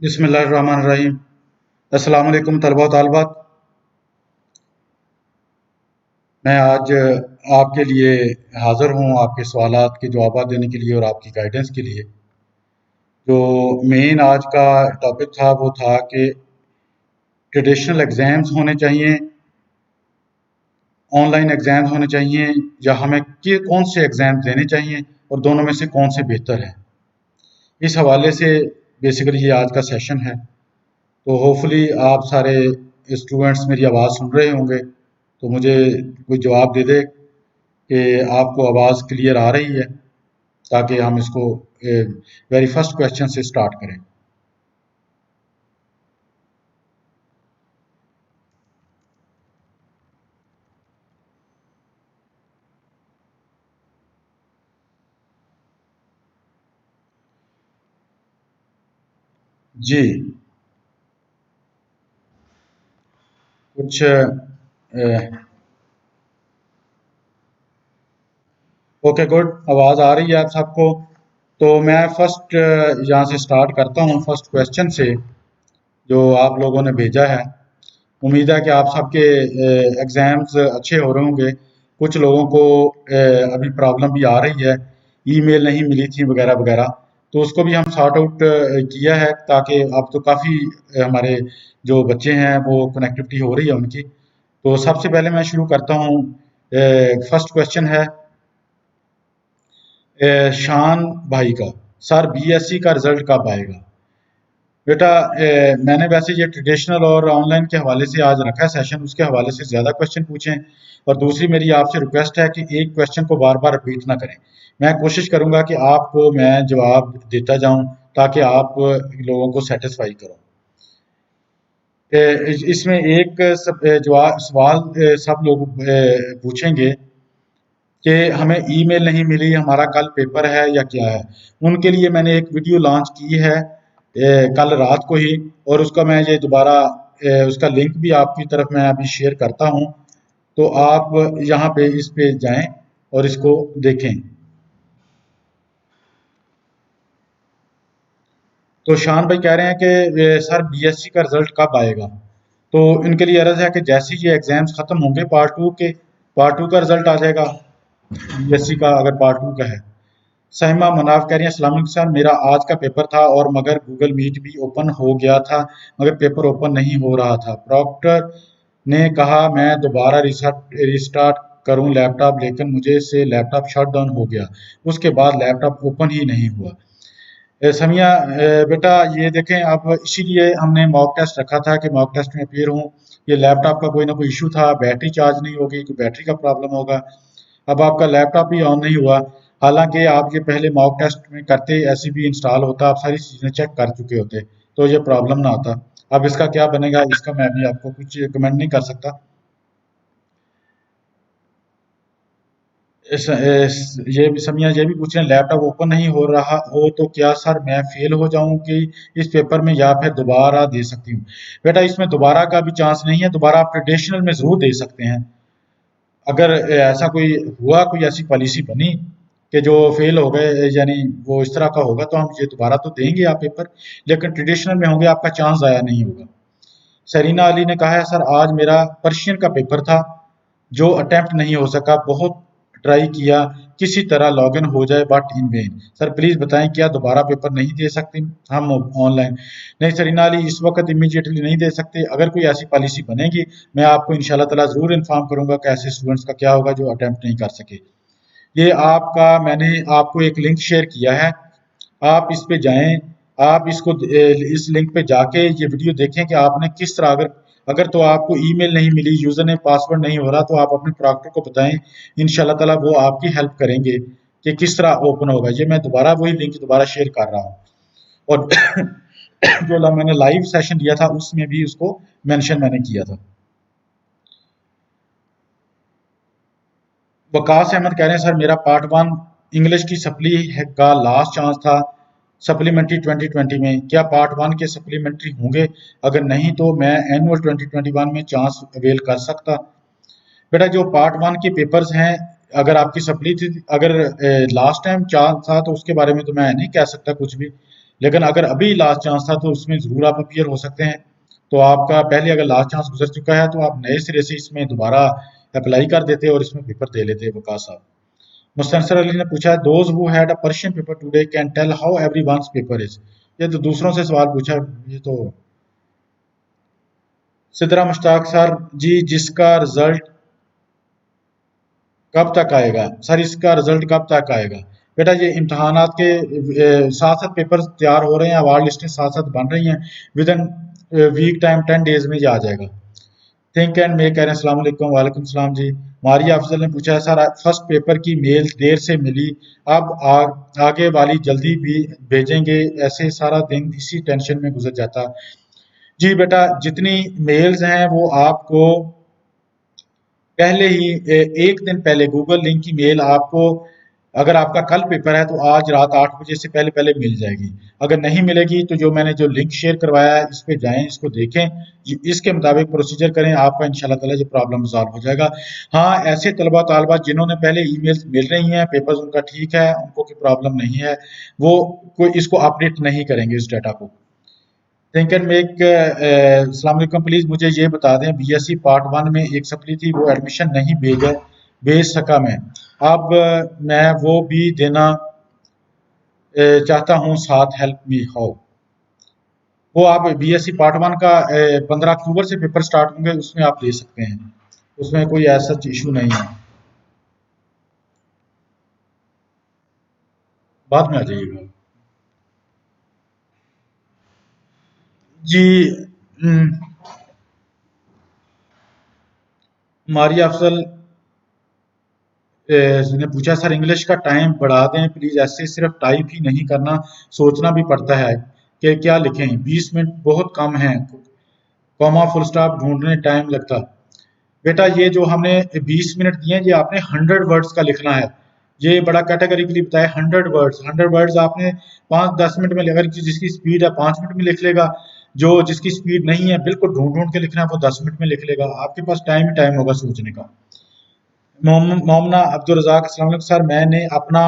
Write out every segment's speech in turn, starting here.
बिस्मिल्लाहिर्रहमानिर्रहीम। अस्सलाम वालेकुम तलबा व तालिबात। मैं आज आपके लिए हाज़िर हूँ आपके सवालात के जवाब देने के लिए और आपकी गाइडेंस के लिए। जो मेन आज का टॉपिक था वो था कि ट्रेडिशनल एग्ज़ाम्स होने चाहिए, ऑनलाइन एग्ज़ाम्स होने चाहिए या हमें कौन से एग्ज़ाम देने चाहिए और दोनों में से कौन से बेहतर हैं। इस हवाले से बेसिकली ये आज का सेशन है। तो होपफुली आप सारे स्टूडेंट्स मेरी आवाज़ सुन रहे होंगे, तो मुझे कोई जवाब दे दे कि आपको आवाज़ क्लियर आ रही है, ताकि हम इसको वेरी फर्स्ट क्वेश्चन से स्टार्ट करें। जी, कुछ ओके गुड, आवाज़ आ रही है आप सबको। तो मैं फर्स्ट यहाँ से स्टार्ट करता हूँ फर्स्ट क्वेश्चन से जो आप लोगों ने भेजा है। उम्मीद है कि आप सबके एग्ज़ाम्स अच्छे हो रहे होंगे। कुछ लोगों को अभी प्रॉब्लम भी आ रही है, ईमेल नहीं मिली थी वगैरह वगैरह, तो उसको भी हम सॉर्ट आउट किया है, ताकि अब तो काफ़ी हमारे जो बच्चे हैं वो कनेक्टिविटी हो रही है उनकी। तो सबसे पहले मैं शुरू करता हूँ। फर्स्ट क्वेश्चन है शान भाई का। सर बीएससी का रिजल्ट कब आएगा? बेटा मैंने वैसे ये ट्रेडिशनल और ऑनलाइन के हवाले से आज रखा है सेशन, उसके हवाले से ज़्यादा क्वेश्चन पूछें। और दूसरी मेरी आपसे रिक्वेस्ट है कि एक क्वेश्चन को बार बार रिपीट ना करें। मैं कोशिश करूंगा कि आपको मैं जवाब देता जाऊं, ताकि आप लोगों को सेटिस्फाई करो। इसमें एक जवाब सवाल सब लोग पूछेंगे कि हमें ईमेल नहीं मिली, हमारा कल पेपर है या क्या है। उनके लिए मैंने एक वीडियो लॉन्च की है कल रात को ही, और उसका मैं ये दोबारा उसका लिंक भी आपकी तरफ मैं अभी शेयर करता हूँ। तो आप यहाँ पे इस पे जाएं और इसको देखें। तो शान भाई कह रहे हैं कि सर बीएससी का रिजल्ट कब आएगा? तो इनके लिए अर्ज है कि जैसे ही ये एग्जाम्स खत्म होंगे पार्ट टू का रिजल्ट आ जाएगा बीएससी का, अगर पार्ट टू का है। सहीमा मनाफ कह रही हैं अस्सलाम वालेकुम सर, मेरा आज का पेपर था और मगर गूगल मीट भी ओपन हो गया था, मगर पेपर ओपन नहीं हो रहा था। प्रॉक्टर ने कहा मैं दोबारा रिस्टार्ट करूं लैपटॉप, लेकिन मुझे से लैपटॉप शट डाउन हो गया, उसके बाद लैपटॉप ओपन ही नहीं हुआ। समिया बेटा ये देखें, अब इसीलिए हमने मॉक टेस्ट रखा था कि मॉक टेस्ट में अपीयर हूँ। ये लैपटॉप का कोई ना कोई इशू था, बैटरी चार्ज नहीं होगी, कोई बैटरी का प्रॉब्लम होगा। अब आपका लैपटॉप भी ऑन नहीं हुआ, हालांकि आप ये पहले मॉक टेस्ट में करते ऐसे भी इंस्टॉल होता, आप सारी चीज़ें चेक कर चुके होते, तो ये प्रॉब्लम ना आता। अब इसका क्या बनेगा, इसका मैं भी आपको कुछ कमेंट नहीं कर सकता। ये भी समिया ये भी पूछ रहे हैं लैपटॉप ओपन नहीं हो रहा हो तो क्या सर मैं फेल हो जाऊंगी इस पेपर में, या फिर दोबारा दे सकती हूँ? बेटा इसमें दोबारा का भी चांस नहीं है, दोबारा आप ट्रेडिशनल में जरूर दे सकते हैं। अगर ऐसा कोई हुआ, कोई ऐसी पॉलिसी बनी कि जो फेल हो गए, यानी वो इस तरह का होगा, तो हम ये दोबारा तो देंगे आप पेपर, लेकिन ट्रेडिशनल में होंगे, आपका चांस ज़ाया नहीं होगा। सरीना अली ने कहा है सर आज मेरा पर्शियन का पेपर था जो अटेम्प्ट नहीं हो सका, बहुत ट्राई किया किसी तरह लॉगिन हो जाए but in when. Sir please बताएं क्या दोबारा पेपर नहीं दे सकते हम ऑनलाइन? नहीं सरीना अली, इस वक्त इमीडिएटली नहीं दे सकते। अगर कोई ऐसी पॉलिसी बनेगी मैं आपको इंशाल्लाह ताला ज़रूर इन्फॉर्म करूंगा कि ऐसे स्टूडेंट्स का क्या होगा जो अटेम्प्ट नहीं कर सके। ये आपका मैंने आपको एक लिंक शेयर किया है, आप इस पे जाएं, आप इसको इस लिंक पे जाके ये वीडियो देखें कि आपने किस तरह, अगर अगर तो आपको ईमेल नहीं मिली, यूजर नेम पासवर्ड नहीं हो रहा, तो आप अपने प्रॉक्टर को बताएं, इंशाल्लाह ताला वो आपकी हेल्प करेंगे कि किस तरह ओपन होगा। ये मैं दोबारा वही लिंक दोबारा शेयर कर रहा हूँ, और जो मैंने लाइव सेशन दिया था उसमें भी उसको मेंशन मैंने किया था। वकास अहमद कह रहे हैं सर मेरा पार्ट वन इंग्लिश की सप्ली का लास्ट चांस था सप्लीमेंट्री 2020 में, क्या पार्ट वन के सप्लीमेंट्री होंगे? अगर नहीं तो मैं एनुअल 2021 में चांस अवेल कर सकता? बेटा जो पार्ट वन के पेपर्स हैं, अगर आपकी सप्ली थी, अगर लास्ट टाइम चांस था तो उसके बारे में तो मैं नहीं कह सकता कुछ भी, लेकिन अगर अभी लास्ट चांस था तो उसमें ज़रूर आप अपीयर हो सकते हैं। तो आपका पहले अगर लास्ट चांस गुजर चुका है तो आप नए सिरे से इसमें दोबारा अप्लाई कर देते और इसमें पेपर दे लेते। वकास साहब, मुस्तनसर अली ने पूछा है those who had a Persian paper today can tell how everyone's paper is. ये तो दूसरों से सवाल पूछा, ये तो। सिद्रा मुश्ताक सर जी, जिसका रिजल्ट कब तक आएगा सर, इसका रिजल्ट कब तक आएगा? बेटा ये इम्तहानात के साथ साथ पेपर तैयार हो रहे हैं, अवार्ड लिस्टें साथ साथ बन रही हैं। Within week time 10 days में ये आ जाएगा। थिंक एंड मेक कह रहे हैं अस्सलाम वालेकुम। वालेकुम सलाम जी। मारिया अफजल ने पूछा है सर फर्स्ट पेपर की मेल देर से मिली, अब आगे वाली जल्दी भी भेजेंगे, ऐसे सारा दिन इसी टेंशन में गुजर जाता। जी बेटा, जितनी मेल्स हैं वो आपको पहले ही एक दिन पहले गूगल लिंक की मेल आपको, अगर आपका कल पेपर है तो आज रात 8 बजे से पहले पहले मिल जाएगी। अगर नहीं मिलेगी तो जो मैंने जो लिंक शेयर करवाया है इस पे जाएं, इसको देखें, इसके मुताबिक प्रोसीजर करें, आपका इंशाल्लाह ताला ये प्रॉब्लम सॉल्व हो जाएगा। हाँ, ऐसे तलबा तालबा जिन्होंने पहले ईमेल्स मिल रही हैं, पेपर्स उनका ठीक है, उनको कोई प्रॉब्लम नहीं है, वो कोई इसको अपडेट नहीं करेंगे इस डाटा को। थिंक एंड मेक अस्सलाम वालेकुम, प्लीज़ मुझे ये बता दें बीएससी पार्ट 1 में एक सप्ली थी, वो एडमिशन नहीं भेज सका मैं, अब मैं वो भी देना चाहता हूँ, साथ हेल्प मी हाउ। वो आप बीएससी पार्ट 1 का 15 अक्टूबर से पेपर स्टार्ट होंगे, उसमें आप दे सकते हैं, उसमें कोई ऐसा इशू नहीं है। बाद में आ जाइएगा जी। मारिया अफजल ने पूछा सर इंग्लिश का टाइम बढ़ा दें प्लीज, ऐसे सिर्फ टाइप ही नहीं करना, सोचना भी पड़ता है कि क्या लिखें, 20 मिनट बहुत कम है, कॉमा फुल स्टॉप ढूंढने टाइम लगता। बेटा ये जो हमने 20 मिनट दिए हैं, ये आपने 100 वर्ड्स का लिखना है, ये बड़ा कैटेगरिकली बताया। 100 वर्ड्स आपने 5-10 मिनट में, अगर जिसकी स्पीड है 5 मिनट में लिख लेगा, जो जिसकी स्पीड नहीं है बिल्कुल ढूंढ ढूंढ के लिखना है वो 10 मिनट में लिख लेगा, आपके पास टाइम ही टाइम होगा सोचने का। मोमना अब्दुल रज़ाक, अस्सलाम वालेकुम सर, मैंने अपना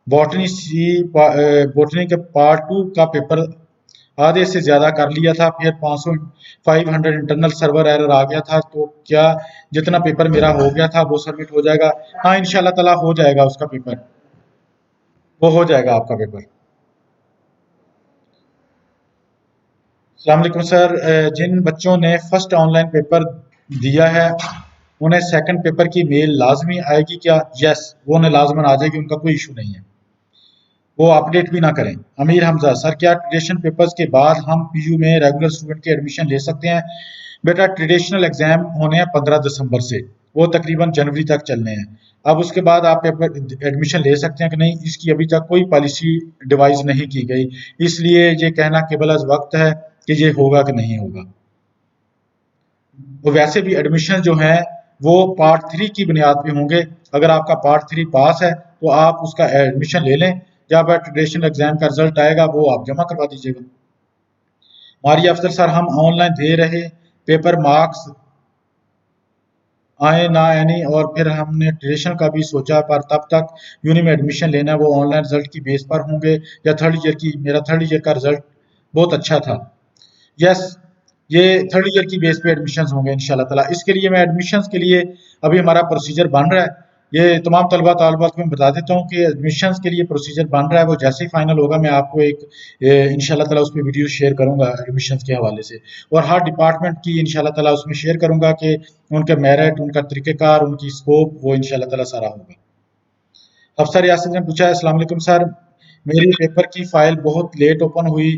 बॉटनी के पार्ट 2 का पेपर आधे से ज़्यादा कर लिया था, फिर 500 इंटरनल सर्वर एरर आ गया था, तो क्या जितना पेपर मेरा हो गया था वो सबमिट हो जाएगा? हाँ इंशाल्लाह ताला हो जाएगा, उसका पेपर वो हो जाएगा आपका पेपर। अस्सलाम वालेकुम सर, जिन बच्चों ने फर्स्ट ऑनलाइन पेपर दिया है उन्हें सेकंड पेपर की मेल लाजमी आएगी क्या? यस, वो उन्हें लाजमन आ जाएगी, उनका कोई इशू नहीं है, वो अपडेट भी ना करें। अमीर हमजा सर, क्या ट्रेडिशनल पेपर्स के बाद हम पीयू में रेगुलर स्टूडेंट के एडमिशन ले सकते हैं? बेटा ट्रेडिशनल एग्जाम होने हैं 15 दिसंबर से, वो तकरीबन जनवरी तक चलने हैं। अब उसके बाद आप पेपर एडमिशन ले सकते हैं कि नहीं, इसकी अभी तक कोई पॉलिसी डिवाइस नहीं की गई, इसलिए ये कहना केवल आज वक्त है कि ये होगा कि नहीं होगा। वो वैसे भी एडमिशन जो है वो पार्ट 3 की बुनियाद पे होंगे, अगर आपका पार्ट 3 पास है तो आप उसका एडमिशन ले लें, जब ट्रेडिशनल एग्जाम का रिजल्ट आएगा वो आप जमा करवा दीजिएगा। मारिया अफजल सर, हम ऑनलाइन दे रहे पेपर मार्क्स आए ना यानी, और फिर हमने ट्रेडिशनल का भी सोचा, पर तब तक यूनी में एडमिशन लेना है, वो ऑनलाइन रिजल्ट की बेस पर होंगे या थर्ड ईयर की? मेरा थर्ड ईयर का रिजल्ट बहुत अच्छा था। यस, ये थर्ड ईयर की बेस पे एडमिशन्स होंगे इंशाल्लाह ताला। इसके लिए मैं एडमिशन्स के लिए अभी हमारा प्रोसीजर बन रहा है, ये तमाम तलबा तालिबात को मैं बता देता हूँ कि एडमिशन्स के लिए प्रोसीजर बन रहा है, वो जैसे ही फाइनल होगा मैं आपको एक इंशाल्लाह ताला उस पर वीडियो शेयर करूँगा एडमिशन्स के हवाले से, और हर डिपार्टमेंट की इंशाल्लाह ताला उसमें शेयर करूँगा कि उनके मेरिट, उनका तरीक़ेकार, उनकी स्कोप, वो इंशाल्लाह ताला सारा होगा। अफसर यासिर ने पूछा है अस्सलाम वालेकुम सर, मेरे पेपर की फाइल बहुत लेट ओपन हुई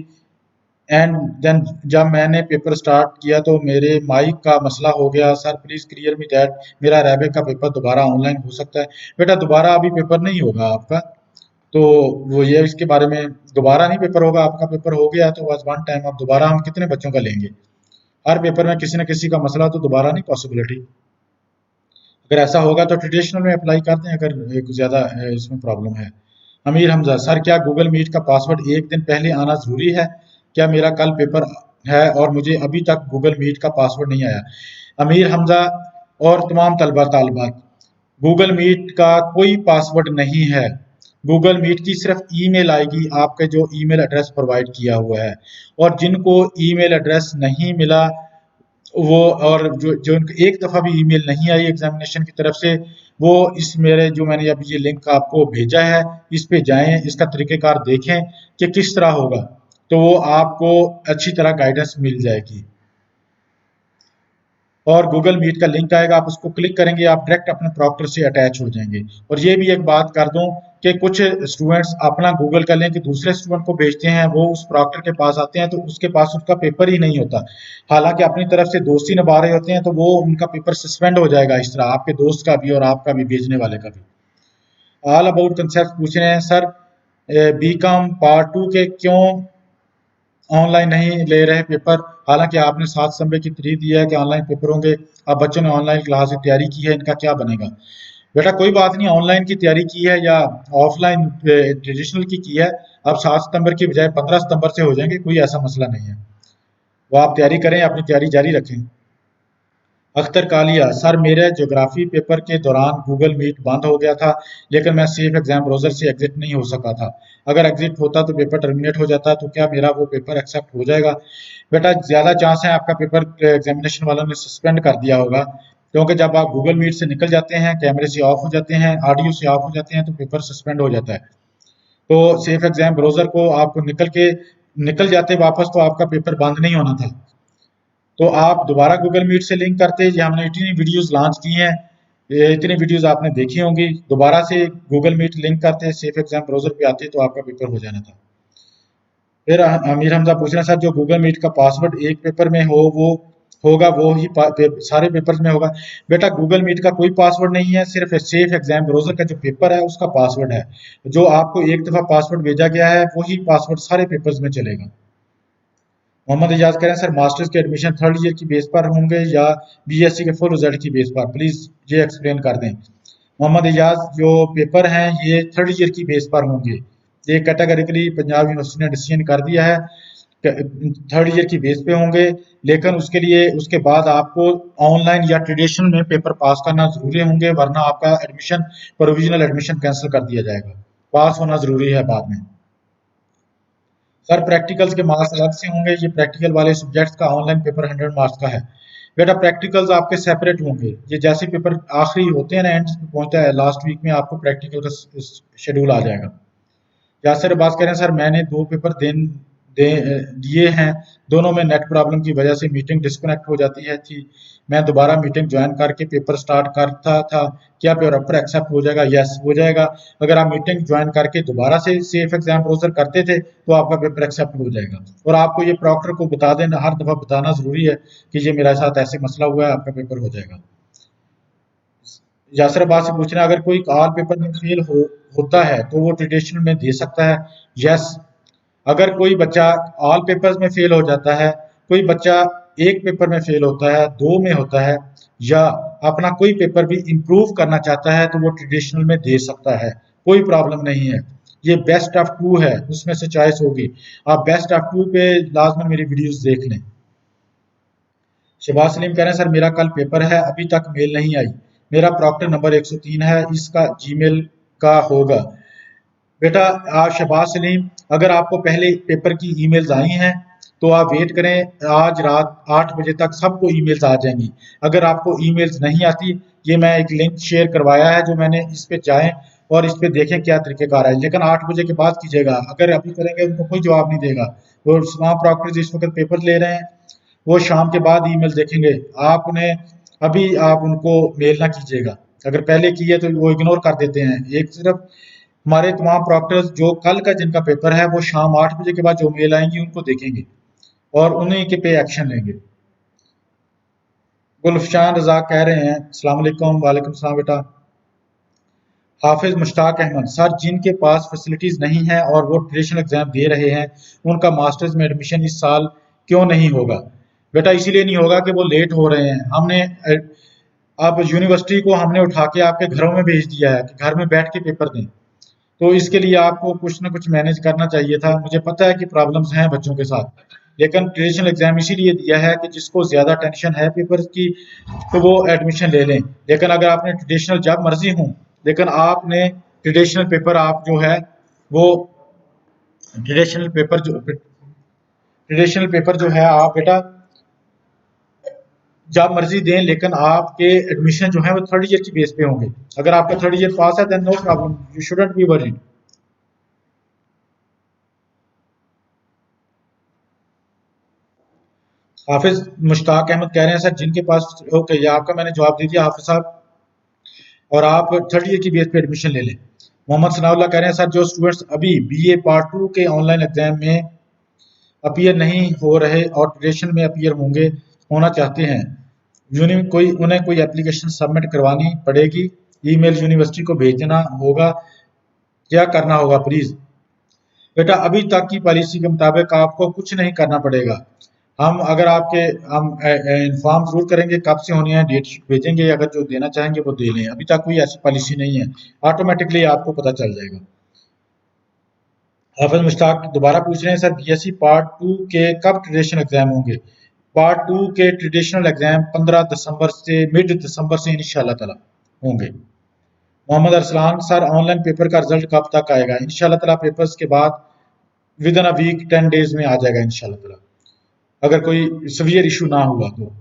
एंड देन जब मैंने पेपर स्टार्ट किया तो मेरे माइक का मसला हो गया, sir please clear me that मेरा रैबिक का पेपर दोबारा ऑनलाइन हो सकता है? बेटा दोबारा अभी पेपर नहीं होगा आपका, तो वो ये इसके बारे में दोबारा नहीं पेपर होगा, आपका पेपर हो गया तो बस वन टाइम। अब दोबारा हम कितने बच्चों का लेंगे? हर पेपर में किसी न किसी का मसला, तो दोबारा नहीं पॉसिबिलिटी। अगर ऐसा होगा तो ट्रेडिशनल में अप्लाई करते हैं, अगर कुछ ज़्यादा इसमें प्रॉब्लम है। अमीर हमजा सर, क्या गूगल मीट का पासवर्ड एक दिन पहले आना ज़रूरी है? क्या मेरा कल पेपर है और मुझे अभी तक गूगल मीट का पासवर्ड नहीं आया? अमीर हमजा और तमाम तलबा तालिबात, गूगल मीट का कोई पासवर्ड नहीं है, गूगल मीट की सिर्फ ईमेल आएगी, आपके जो ईमेल एड्रेस प्रोवाइड किया हुआ है। और जिनको ईमेल एड्रेस नहीं मिला वो, और जो जो एक दफ़ा भी ईमेल नहीं आई एग्जामिनेशन की तरफ से, वो इस मेरे जो मैंने अभी ये लिंक आपको भेजा है इस पे जाएं, इसका तरीक़ेकार देखें कि किस तरह होगा, तो वो आपको अच्छी तरह गाइडेंस मिल जाएगी। और गूगल मीट का लिंक आएगा, आप उसको क्लिक करेंगे, आप डायरेक्ट अपने प्रॉक्टर से अटैच हो जाएंगे। और ये भी एक बात कर दूं कि कुछ स्टूडेंट्स अपना गूगल का लिंक दूसरे स्टूडेंट को भेजते हैं, वो उस प्रॉक्टर के पास आते हैं तो उसके पास उसका पेपर ही नहीं होता, हालांकि अपनी तरफ से दोस्ती निभा रहे होते हैं, तो वो उनका पेपर सस्पेंड हो जाएगा इस तरह, आपके दोस्त का भी और आपका भी, भेजने वाले का भी। ऑल अबाउट कंसेप्ट पूछ रहे हैं सर, बीकॉम पार्ट 2 के क्यों ऑनलाइन नहीं ले रहे पेपर, हालांकि आपने 7 सितंबर की तारीख दी है कि ऑनलाइन पेपर होंगे। अब बच्चों ने ऑनलाइन क्लास की तैयारी की है, इनका क्या बनेगा? बेटा कोई बात नहीं, ऑनलाइन की तैयारी की है या ऑफलाइन ट्रेडिशनल की है, अब 7 सितंबर की बजाय 15 सितंबर से हो जाएंगे, कोई ऐसा मसला नहीं है। वो आप तैयारी करें, अपनी तैयारी जारी रखें। अख्तर कालिया सर, मेरे ज्योग्राफी पेपर के दौरान गूगल मीट बंद हो गया था, लेकिन मैं सेफ एग्जाम ब्राउजर से एग्जिट नहीं हो सका था। अगर एग्जिट होता तो पेपर टर्मिनेट हो जाता, तो क्या मेरा वो पेपर एक्सेप्ट हो जाएगा? बेटा ज़्यादा चांस है आपका पेपर एग्जामिनेशन वालों ने सस्पेंड कर दिया होगा, क्योंकि जब आप गूगल मीट से निकल जाते हैं, कैमरे से ऑफ हो जाते हैं, ऑडियो से ऑफ हो जाते हैं, तो पेपर सस्पेंड हो जाता है। तो सेफ एग्जाम ब्राउजर को आपको निकल जाते वापस, तो आपका पेपर बंद नहीं होना था। तो आप दोबारा गूगल मीट से लिंक करते, ये हमने इतनी वीडियोस लॉन्च की हैं, ये इतनी वीडियोस आपने देखी होंगी, दोबारा से गूगल मीट लिंक करते, सेफ एग्जाम ब्राउजर पे आते, तो आपका पेपर हो जाना था। फिर अमीर हमजा पूछ रहे हैं सर, जो गूगल मीट का पासवर्ड एक पेपर में हो वो होगा, वो ही सारे पेपर्स में होगा? बेटा गूगल मीट का कोई पासवर्ड नहीं है, सिर्फ सेफ एग्जाम ब्राउजर का जो पेपर है उसका पासवर्ड है। जो आपको एक दफ़ा पासवर्ड भेजा गया है वही पासवर्ड सारे पेपर्स में चलेगा। मोहम्मद इजाज कह रहे हैं सर, मास्टर्स के एडमिशन थर्ड ईयर की बेस पर होंगे या बीएससी के फुल रिजल्ट की बेस पर, प्लीज ये एक्सप्लेन कर दें। मोहम्मद इजाज, जो पेपर हैं ये थर्ड ईयर की बेस पर होंगे, ये कैटेगरिकली पंजाब यूनिवर्सिटी ने डिसीजन कर दिया है, थर्ड ईयर की बेस पे होंगे, लेकिन उसके लिए उसके बाद आपको ऑनलाइन या ट्रेडिशनल में पेपर पास करना जरूरी होंगे, वरना आपका एडमिशन, प्रोविजनल एडमिशन कैंसिल कर दिया जाएगा। पास होना जरूरी है बाद में। सर प्रैक्टिकल्स के मार्क्स अलग से होंगे, ये प्रैक्टिकल वाले सब्जेक्ट्स का ऑनलाइन पेपर 100 मार्क्स का है। बेटा प्रैक्टिकल्स आपके सेपरेट होंगे, ये जैसे पेपर आखिरी होते हैं ना, एंड में पहुंचता है लास्ट वीक में, आपको प्रैक्टिकल का शेड्यूल आ जाएगा। यासर अब्बास कह रहे हैं सर, मैंने 2 पेपर दिए हैं, दोनों में नेट प्रॉब्लम की वजह से मीटिंग डिस्कनेक्ट हो जाती है थी, मैं दोबारा मीटिंग ज्वाइन करके पेपर स्टार्ट करता था, क्या पेपर एक्सेप्ट हो जाएगा? यस हो जाएगा। अगर आप मीटिंग ज्वाइन करके दोबारा से सेफ एग्जाम ब्राउजर करते थे तो आपका पेपर एक्सेप्ट हो जाएगा। और आपको ये प्रॉक्टर को बता देना, हर दफ़ा बताना ज़रूरी है कि ये मेरे साथ ऐसे मसला हुआ है, आपका पेपर हो जाएगा। यासर अब्बास से पूछना, अगर कोई ऑल पेपर में फेल होता है तो वो ट्रेडिशनल में दे सकता है? यस। अगर कोई बच्चा ऑल पेपर्स में फेल हो जाता है, कोई बच्चा एक पेपर में फेल होता है, 2 में होता है, या अपना कोई पेपर भी इम्प्रूव करना चाहता है, तो वो ट्रेडिशनल में दे सकता है, कोई प्रॉब्लम नहीं है। ये बेस्ट ऑफ 2 है, उसमें से चॉइस होगी। आप बेस्ट ऑफ 2 पे लाजमन मेरी वीडियोस देख लें। शहबाज सलीम कह रहे हैं सर, मेरा कल पेपर है, अभी तक मेल नहीं आई, मेरा प्रॉक्टर नंबर 103 है, इसका जीमेल का होगा? बेटा आप शहबाज सलीम, अगर आपको पहले पेपर की ईमेल्स आई हैं तो आप वेट करें, आज रात 8 बजे तक सबको ईमेल्स आ जाएंगी। अगर आपको ईमेल्स नहीं आती, ये मैं एक लिंक शेयर करवाया है जो मैंने, इस पे जाएं और इस पे देखें क्या तरीकेकार है, लेकिन 8 बजे के बाद कीजिएगा, अगर अभी करेंगे उनको कोई जवाब नहीं देगा। वो स्मार्ट प्रॉक्टर जिस वक्त पेपर ले रहे हैं वो शाम के बाद ईमेल देखेंगे, आपने अभी आप उनको मेल ना कीजिएगा, अगर पहले किए तो वो इग्नोर कर देते हैं। एक सिर्फ हमारे तमाम प्रॉक्टर्स जो कल का जिनका पेपर है वो शाम 8 बजे के बाद जो मेल आएंगी उनको देखेंगे और उन्हीं के पे एक्शन लेंगे। गुलफशान रजा कह रहे हैं, अस्सलाम वालेकुम। वालेकुम सलाम बेटा। हाफिज मुश्ताक अहमद, सर जिनके पास फैसिलिटीज नहीं है और वो ट्रेडिशनल एग्जाम दे रहे हैं, उनका मास्टर्स में एडमिशन इस साल क्यों नहीं होगा? बेटा इसीलिए नहीं होगा कि वो लेट हो रहे हैं। हमने अब यूनिवर्सिटी को हमने उठा के आपके घरों में भेज दिया है कि घर में बैठ के पेपर दें, तो इसके लिए आपको कुछ ना कुछ मैनेज करना चाहिए था। मुझे पता है कि प्रॉब्लम्स हैं बच्चों के साथ, लेकिन ट्रेडिशनल एग्जाम इसीलिए दिया है कि जिसको ज़्यादा टेंशन है पेपर की तो वो एडमिशन ले लें। लेकिन अगर आपने ट्रेडिशनल जब मर्जी हूँ, लेकिन आपने ट्रेडिशनल पेपर आप जो है वो ट्रेडिशनल पेपर जो है आप बेटा जब मर्जी दें, लेकिन आपके एडमिशन जो है वो थर्ड ईयर की बेस पे होंगे। अगर आपका थर्ड ईयर पास है then no problem, you shouldn't be worried. Hafiz Mushtaq Ahmed कह रहे हैं सर जिनके पास, ओके ये आपका मैंने जवाब दे दिया हाफिज साहब, और आप थर्ड ईयर की बेस पे एडमिशन ले लें। मोहम्मद सनाउल्लाह कह रहे हैं सर जो स्टूडेंट्स अभी बीए पार्ट 2 के ऑनलाइन एग्जाम में अपीयर नहीं हो रहे और ट्रेडिशनल में अपीयर होना चाहते हैं, उन्हें कोई एप्लीकेशन सबमिट करवानी पड़ेगी, ईमेल यूनिवर्सिटी को भेजना होगा, क्या करना होगा प्लीज? बेटा अभी तक की पॉलिसी के मुताबिक आपको कुछ नहीं करना पड़ेगा। हम इन्फॉर्म जरूर करेंगे कब से होनी है, डेट शीट भेजेंगे, अगर जो देना चाहेंगे वो दे लें। अभी तक कोई ऐसी पॉलिसी नहीं है, ऑटोमेटिकली आपको पता चल जाएगा। हाफिज मुश्ताक दोबारा पूछ रहे हैं सर बीएससी पार्ट 2 के कब ट्रेडिशनल एग्जाम होंगे? पार्ट 2 के ट्रेडिशनल एग्जाम 15 दिसंबर से मिड दिसंबर से इंशाल्लाह ताला होंगे। Mohammad Arsalan sir online paper का रिजल्ट कब तक आएगा? इंशाल्लाह ताला पेपर्स के बाद within a week 10 days में आ जाएगा इंशाल्लाह ताला, अगर कोई सीवियर इशू ना हुआ तो।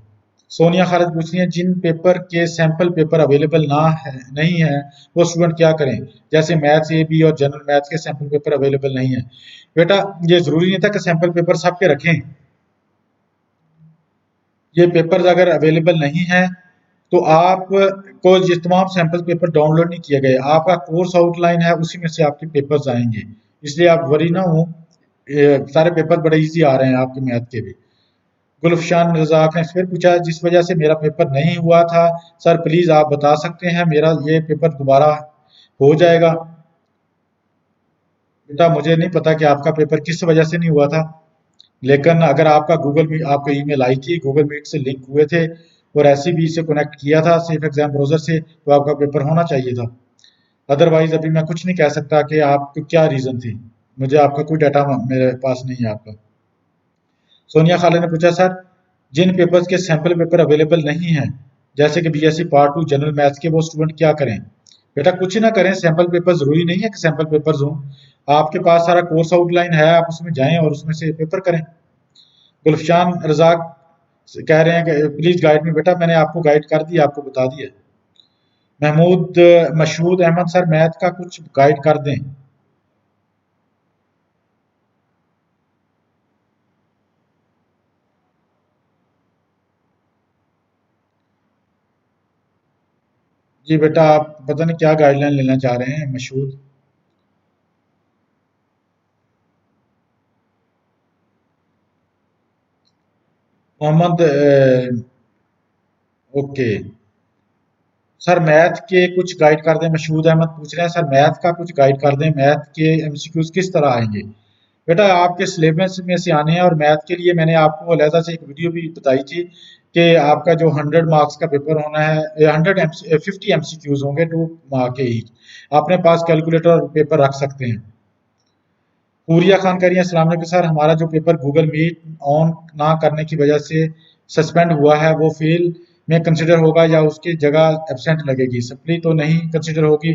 सोनिया खालिद पूछ रही है जिन पेपर के सैंपल पेपर अवेलेबल नहीं है वो स्टूडेंट क्या करें? जैसे मैथ्स ए बी और जनरल मैथ्स के सैंपल पेपर अवेलेबल नहीं है। बेटा ये जरूरी नहीं था कि सैंपल पेपर सबके रखें, ये पेपर्स अगर अवेलेबल नहीं है तो आप को ये तमाम सैंपल पेपर डाउनलोड नहीं किए गए, आपका कोर्स आउटलाइन है उसी में से आपके पेपर्स आएंगे, इसलिए आप वरी ना हो, सारे पेपर बड़े इजी आ रहे हैं आपके मैथ के भी। गुलफशान रजाक ने फिर पूछा जिस वजह से मेरा पेपर नहीं हुआ था सर प्लीज आप बता सकते हैं, मेरा ये पेपर दोबारा हो जाएगा? बेटा मुझे नहीं पता कि आपका पेपर किस वजह से नहीं हुआ था, लेकिन अगर आपका गूगल मीट, आपको ईमेल आई थी, गूगल मीट से लिंक हुए थे और ऐसी भी से कनेक्ट किया था सेफ एग्जाम ब्राउजर से, तो आपका पेपर होना चाहिए था। अदरवाइज अभी मैं कुछ नहीं कह सकता कि आपको क्या रीजन थी, मुझे आपका कोई डाटा मेरे पास नहीं है आपका। सोनिया खालिद ने पूछा सर जिन पेपर्स के सैंपल पेपर अवेलेबल नहीं है जैसे कि बीएससी पार्ट 2 जनरल मैथ्स के, वो स्टूडेंट क्या करें? बेटा कुछ ना करें, सैंपल पेपर जरूरी नहीं है कि सैंपल पेपर्स हों, आपके पास सारा कोर्स आउटलाइन है, आप उसमें जाएं और उसमें से पेपर करें। गुलफशान रजाक कह रहे हैं कि प्लीज गाइड में, बेटा मैंने आपको गाइड कर दिया, आपको बता दिया। महमूद मशहूद अहमद सर मैथ का कुछ गाइड कर दें। जी बेटा आप पता नहीं क्या गाइडलाइन लेना चाह रहे हैं Mashhood. Mohammad okay sir math के कुछ गाइड कर दें, मशहूद अहमद पूछ रहे हैं सर मैथ का कुछ गाइड कर दें, मैथ के एमसीक्यूज किस तरह आएंगे? बेटा आपके सिलेबस में से आने हैं, और मैथ के लिए मैंने आपको अलहदा से एक वीडियो भी बताई थी कि आपका जो 100 मार्क्स का पेपर होना है, 50 एमसीक्यूज होंगे 2 मार्क के ईच, अपने पास कैलकुलेटर और पेपर रख सकते हैं। पूरिया खान कह रही है अस्सलाम वालेकुम सर हमारा जो पेपर गूगल मीट ऑन ना करने की वजह से सस्पेंड हुआ है वो फेल में कंसिडर होगा या उसकी जगह एब्सेंट लगेगी? सप्ली तो नहीं कंसिडर होगी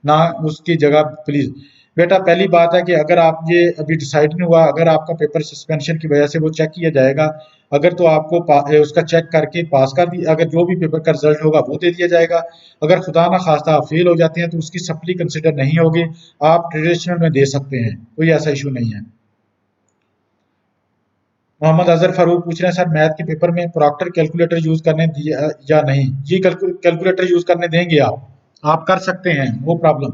ना उसकी जगह प्लीज? बेटा पहली बात है कि अगर आप ये अभी डिसाइड नहीं हुआ, अगर आपका पेपर सस्पेंशन की वजह से वो चेक किया जाएगा, अगर तो आपको उसका चेक करके पास कर दिया, अगर जो भी पेपर का रिजल्ट होगा वो दे दिया जाएगा, अगर खुदा ना खास्ता आप फेल हो जाते हैं तो उसकी सप्ली कंसिडर नहीं होगी, आप ट्रेडिशनल में दे सकते हैं, कोई ऐसा इशू नहीं है। मोहम्मद अजहर फारूक पूछ रहे हैं सर मैथ के पेपर में प्रॉक्टर कैलकुलेटर यूज करने दिया या नहीं? जी कैलकुलेटर यूज करने देंगे, आप कर सकते हैं, नो प्रॉब्लम।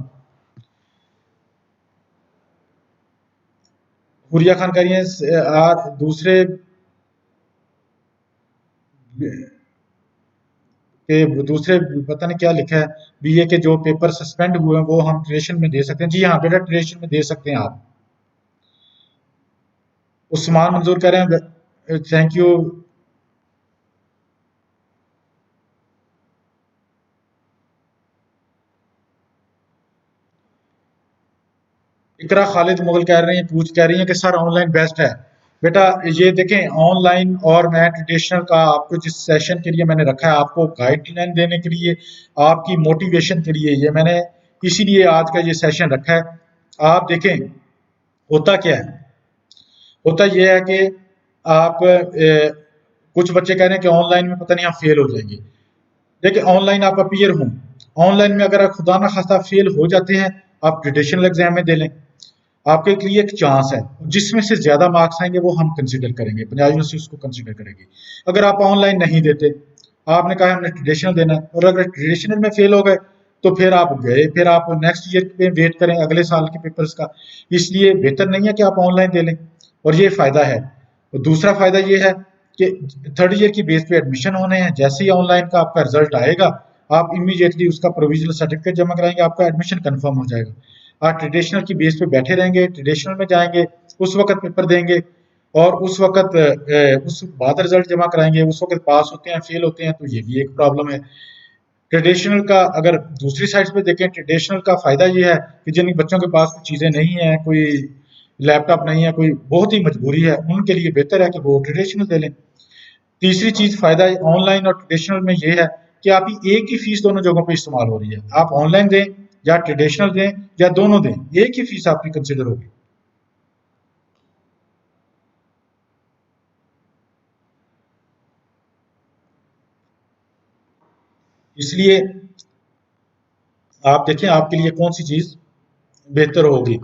हुरिया खान कह रही है दूसरे पता नहीं क्या लिखा है, बीए के जो पेपर सस्पेंड हुए हैं वो हम ट्रेडिशन में दे सकते हैं? जी हाँ बेटा ट्रेडिशन में दे सकते हैं आप। उस्मान मंजूर कह रहे हैं थैंक यू। इकरा खालिद मुगल कह रही हैं कि सर ऑनलाइन बेस्ट है। बेटा ये देखें ऑनलाइन और मैं ट्रेडिशनल का आपको जिस सेशन के लिए मैंने रखा है, आपको गाइडलाइन देने के लिए, आपकी मोटिवेशन के लिए, ये मैंने इसीलिए आज का ये सेशन रखा है। आप देखें होता क्या है, होता यह है कि आप कुछ बच्चे कह रहे हैं कि ऑनलाइन में पता नहीं हम फेल हो जाएंगे। देखिए ऑनलाइन आप अपीयर हों, ऑनलाइन में अगर आप खुदा ना खास्ता फेल हो जाते हैं, आप ट्रेडिशनल एग्जाम में दे लें, आपके लिए एक चांस है, जिसमें से ज्यादा मार्क्स आएंगे वो हम कंसिडर करेंगे, पंजाब यूनिवर्सिटी उसको कंसिडर करेगी। अगर आप ऑनलाइन नहीं देते, आपने कहा हमने ट्रेडिशनल देना है, और अगर ट्रेडिशनल में फेल हो गए तो फिर आप गए, फिर आप नेक्स्ट ईयर पे वेट करें अगले साल के पेपर्स का। इसलिए बेहतर नहीं है कि आप ऑनलाइन दे लें, और ये फायदा है। और दूसरा फायदा ये है कि थर्ड ईयर की बेस पे एडमिशन होने हैं, जैसे ही ऑनलाइन का आपका रिजल्ट आएगा आप इमीडिएटली उसका प्रोविजनल सर्टिफिकेट जमा कराएंगे, आपका एडमिशन कंफर्म हो जाएगा। आप ट्रेडिशनल की बेस पे बैठे रहेंगे, ट्रेडिशनल में जाएंगे, उस वक्त पेपर देंगे, और उस वक्त उस बाद रिजल्ट जमा कराएंगे, उस वक्त पास होते हैं फेल होते हैं, तो ये भी एक प्रॉब्लम है। ट्रेडिशनल का अगर दूसरी साइड पे देखें, ट्रेडिशनल का फायदा ये है कि जिन बच्चों के पास कुछ चीजें नहीं है, कोई लैपटॉप नहीं है, कोई बहुत ही मजबूरी है, उनके लिए बेहतर है कि वो ट्रेडिशनल दे लें। तीसरी चीज फायदा ऑनलाइन और ट्रेडिशनल में ये है कि आपकी एक ही फीस दोनों जगहों पे इस्तेमाल हो रही है। आप ऑनलाइन दें या ट्रेडिशनल दें या दोनों दें, एक ही फीस आपकी कंसिडर होगी। इसलिए आप देखें आपके लिए कौन सी चीज बेहतर होगी।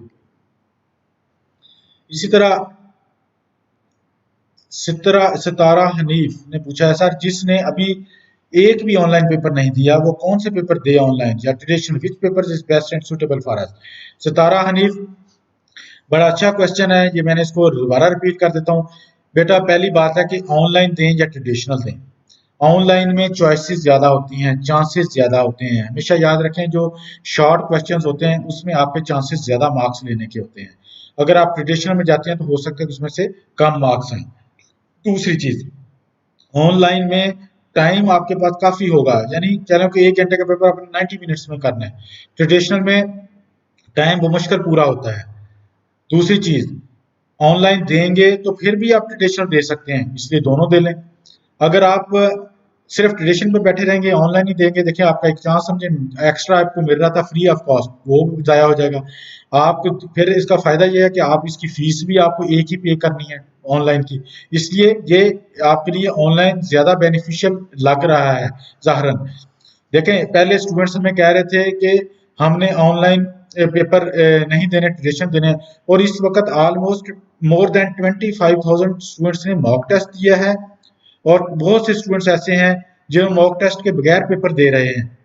इसी तरह सितारा हनीफ ने पूछा है, सर जिसने अभी एक भी ऑनलाइन पेपर नहीं दिया वो कौन से पेपर दे, ऑनलाइन या traditional, which paper is best and suitable for us. Sitara Hanif, बड़ा अच्छा क्वेश्चन है ये, मैंने इसको दोबारा रिपीट कर देता हूँ। बेटा पहली बात है कि ऑनलाइन दें या ट्रेडिशनल दें, ऑनलाइन में चॉइसेस ज़्यादा होती हैं, चांसेस ज़्यादा होते हैं। हमेशा याद रखें जो शॉर्ट क्वेश्चंस होते हैं उसमें आपके चांसेस ज़्यादा मार्क्स लेने के होते हैं। अगर आप ट्रेडिशनल में जाते हैं तो हो सकता है कि उसमें से कम मार्क्स आए। दूसरी चीज़, ऑनलाइन में टाइम आपके पास काफ़ी होगा, यानी चलो कि 1 घंटे का पेपर आपने 90 मिनट्स में करना है, ट्रेडिशनल में टाइम बमुश्किल पूरा होता है। दूसरी चीज़, ऑनलाइन देंगे तो फिर भी आप ट्रेडिशनल दे सकते हैं, इसलिए दोनों दे लें। अगर आप सिर्फ ट्रेडिशन पे बैठे रहेंगे, ऑनलाइन ही देंगे, देखिए आपका एक चांस समझे एक्स्ट्रा आपको मिल रहा था फ्री ऑफ कॉस्ट, वो जाया हो जाएगा। आपको फिर इसका फायदा ये है कि आप इसकी फीस भी आपको एक ही पे करनी है ऑनलाइन की, इसलिए ये आपके लिए ऑनलाइन ज्यादा बेनिफिशियल लग रहा है। ज़ाहरन देखें पहले स्टूडेंट्स हमें कह रहे थे कि हमने ऑनलाइन पेपर नहीं देने, ट्रेडिशन देने, और इस वक्त ऑलमोस्ट मोर देन 25,000 स्टूडेंट्स ने मॉक टेस्ट दिया है, और बहुत से स्टूडेंट्स ऐसे हैं जो मॉक टेस्ट के बगैर पेपर दे रहे हैं।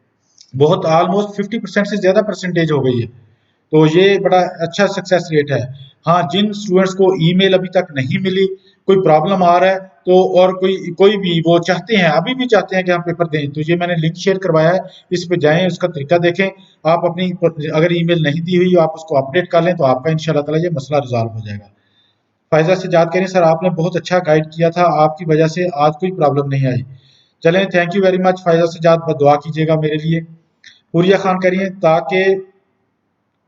बहुत ऑलमोस्ट 50% से ज्यादा परसेंटेज हो गई है, तो ये बड़ा अच्छा सक्सेस रेट है। हाँ, जिन स्टूडेंट्स को ईमेल अभी तक नहीं मिली, कोई प्रॉब्लम आ रहा है तो, और कोई कोई भी वो चाहते हैं, अभी भी चाहते हैं कि हम पेपर दें, तो ये मैंने लिंक शेयर करवाया है, इस पे जाएं, उसका तरीका देखें। आप अपनी अगर ईमेल नहीं दी हुई आप उसको अपडेट कर लें तो आपका इंशाल्लाह ताला ये मसला रिजॉल्व हो जाएगा। फायजा से याद करें, सर आपने बहुत अच्छा गाइड किया था, आपकी वजह से आज कोई प्रॉब्लम नहीं आई। चलें, thank you very much Faiza से याद, दुआ कीजिएगा मेरे लिए। हुरिया खान करिए ताकि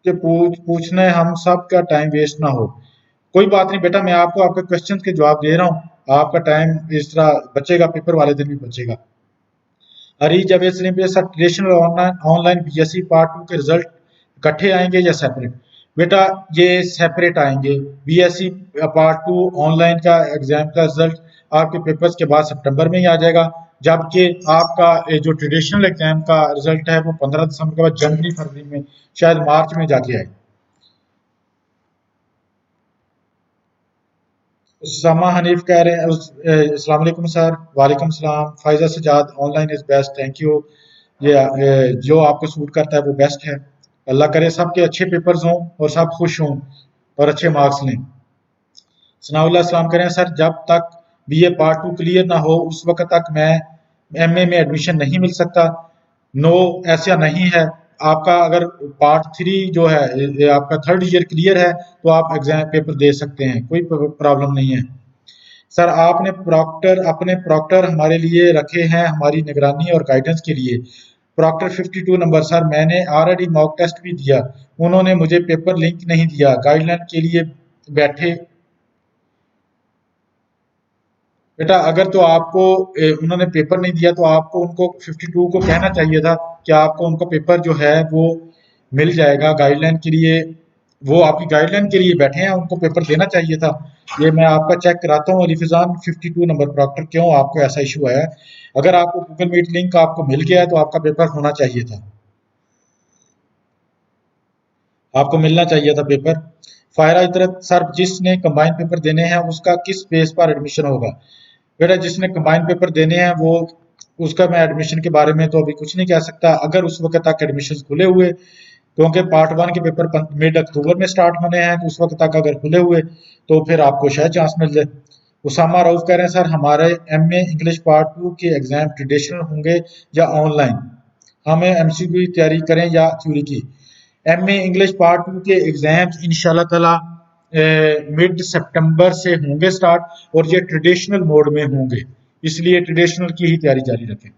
पूछने हम सब का टाइम वेस्ट ना हो। कोई बात नहीं बेटा, मैं आपको आपके क्वेश्चन के जवाब दे रहा हूँ, आपका टाइम इस तरह बचेगा, पेपर वाले दिन भी बचेगा। हरी जावेद सलीम पे, sir traditional online BSc part 2 के रिजल्ट इकट्ठे आएंगे या सेपरेट। बेटा ये सेपरेट आएंगे, बीएससी पार्ट 2 ऑनलाइन का एग्जाम का रिजल्ट आपके पेपर्स के बाद सितंबर में ही आ जाएगा, जबकि आपका जो ट्रेडिशनल एग्जाम का रिजल्ट है वो 15 दिसंबर के बाद जनवरी फरवरी में, शायद मार्च में जाके आए। समा हनीफ कह रहे हैं अस्सलाम वालेकुम सर। वालेकुम सलाम। Faiza Sajjad, online is best, thank you. ये जो आपको सूट करता है वो बेस्ट है। अल्लाह करे सबके अच्छे पेपर्स हों और सब खुश हों और अच्छे मार्क्स लें। सनाउल्लाह सलाम करें, सर जब तक बीए पार्ट 2 क्लियर ना हो उस वक्त तक मैं एमए में एडमिशन नहीं मिल सकता। नो, ऐसा नहीं है। आपका अगर पार्ट 3 जो है आपका थर्ड ईयर क्लियर है तो आप एग्जाम पेपर दे सकते हैं, कोई प्रॉब्लम नहीं है। सर आपने अपने प्रॉक्टर हमारे लिए रखे हैं हमारी निगरानी और गाइडेंस के लिए। प्रॉक्टर 52 नंबर, सर मैंने ऑलरेडी मॉक टेस्ट भी दिया, उन्होंने मुझे पेपर लिंक नहीं दिया, गाइडलाइन के लिए बैठे। बेटा अगर तो आपको उन्होंने पेपर नहीं दिया तो आपको उनको 52 को कहना चाहिए था कि आपको उनका पेपर जो है वो मिल जाएगा गाइडलाइन के लिए। वो आपकी गाइडलाइन के लिए बैठे हैं, उनको पेपर देना चाहिए था। ये मैं आपका चेक कराता हूँ अलीफिजान 52 नंबर प्रॉक्टर, क्यों आपको ऐसा इशू आया है। अगर आपको गूगल मीट लिंक आपको मिल गया है तो आपका पेपर होना चाहिए था, आपको मिलना चाहिए था पेपर। फायरा इतरत सर, जिसने कंबाइन पेपर देने हैं उसका किस बेस पर एडमिशन होगा? बेटा जिसने कंबाइन पेपर देने हैं वो, उसका मैं एडमिशन के बारे में तो अभी कुछ नहीं कह सकता। अगर उस वक्त तक एडमिशन खुले हुए, क्योंकि पार्ट 1 के पेपर मिड अक्टूबर में स्टार्ट होने हैं, तो उस वक्त तक अगर खुले हुए तो फिर आपको शायद चांस मिल जाए। उसामा रऊफ कह रहे हैं सर हमारे एमए इंग्लिश पार्ट 2 के एग्जाम ट्रेडिशनल होंगे या ऑनलाइन, हमें एमसीक्यू की तैयारी करें या थ्योरी की? एमए इंग्लिश पार्ट 2 के एग्जाम्स इंशाल्लाह ताला मिड सितंबर से होंगे स्टार्ट, और ये ट्रेडिशनल मोड में होंगे, इसलिए ट्रेडिशनल की ही तैयारी जारी रखें।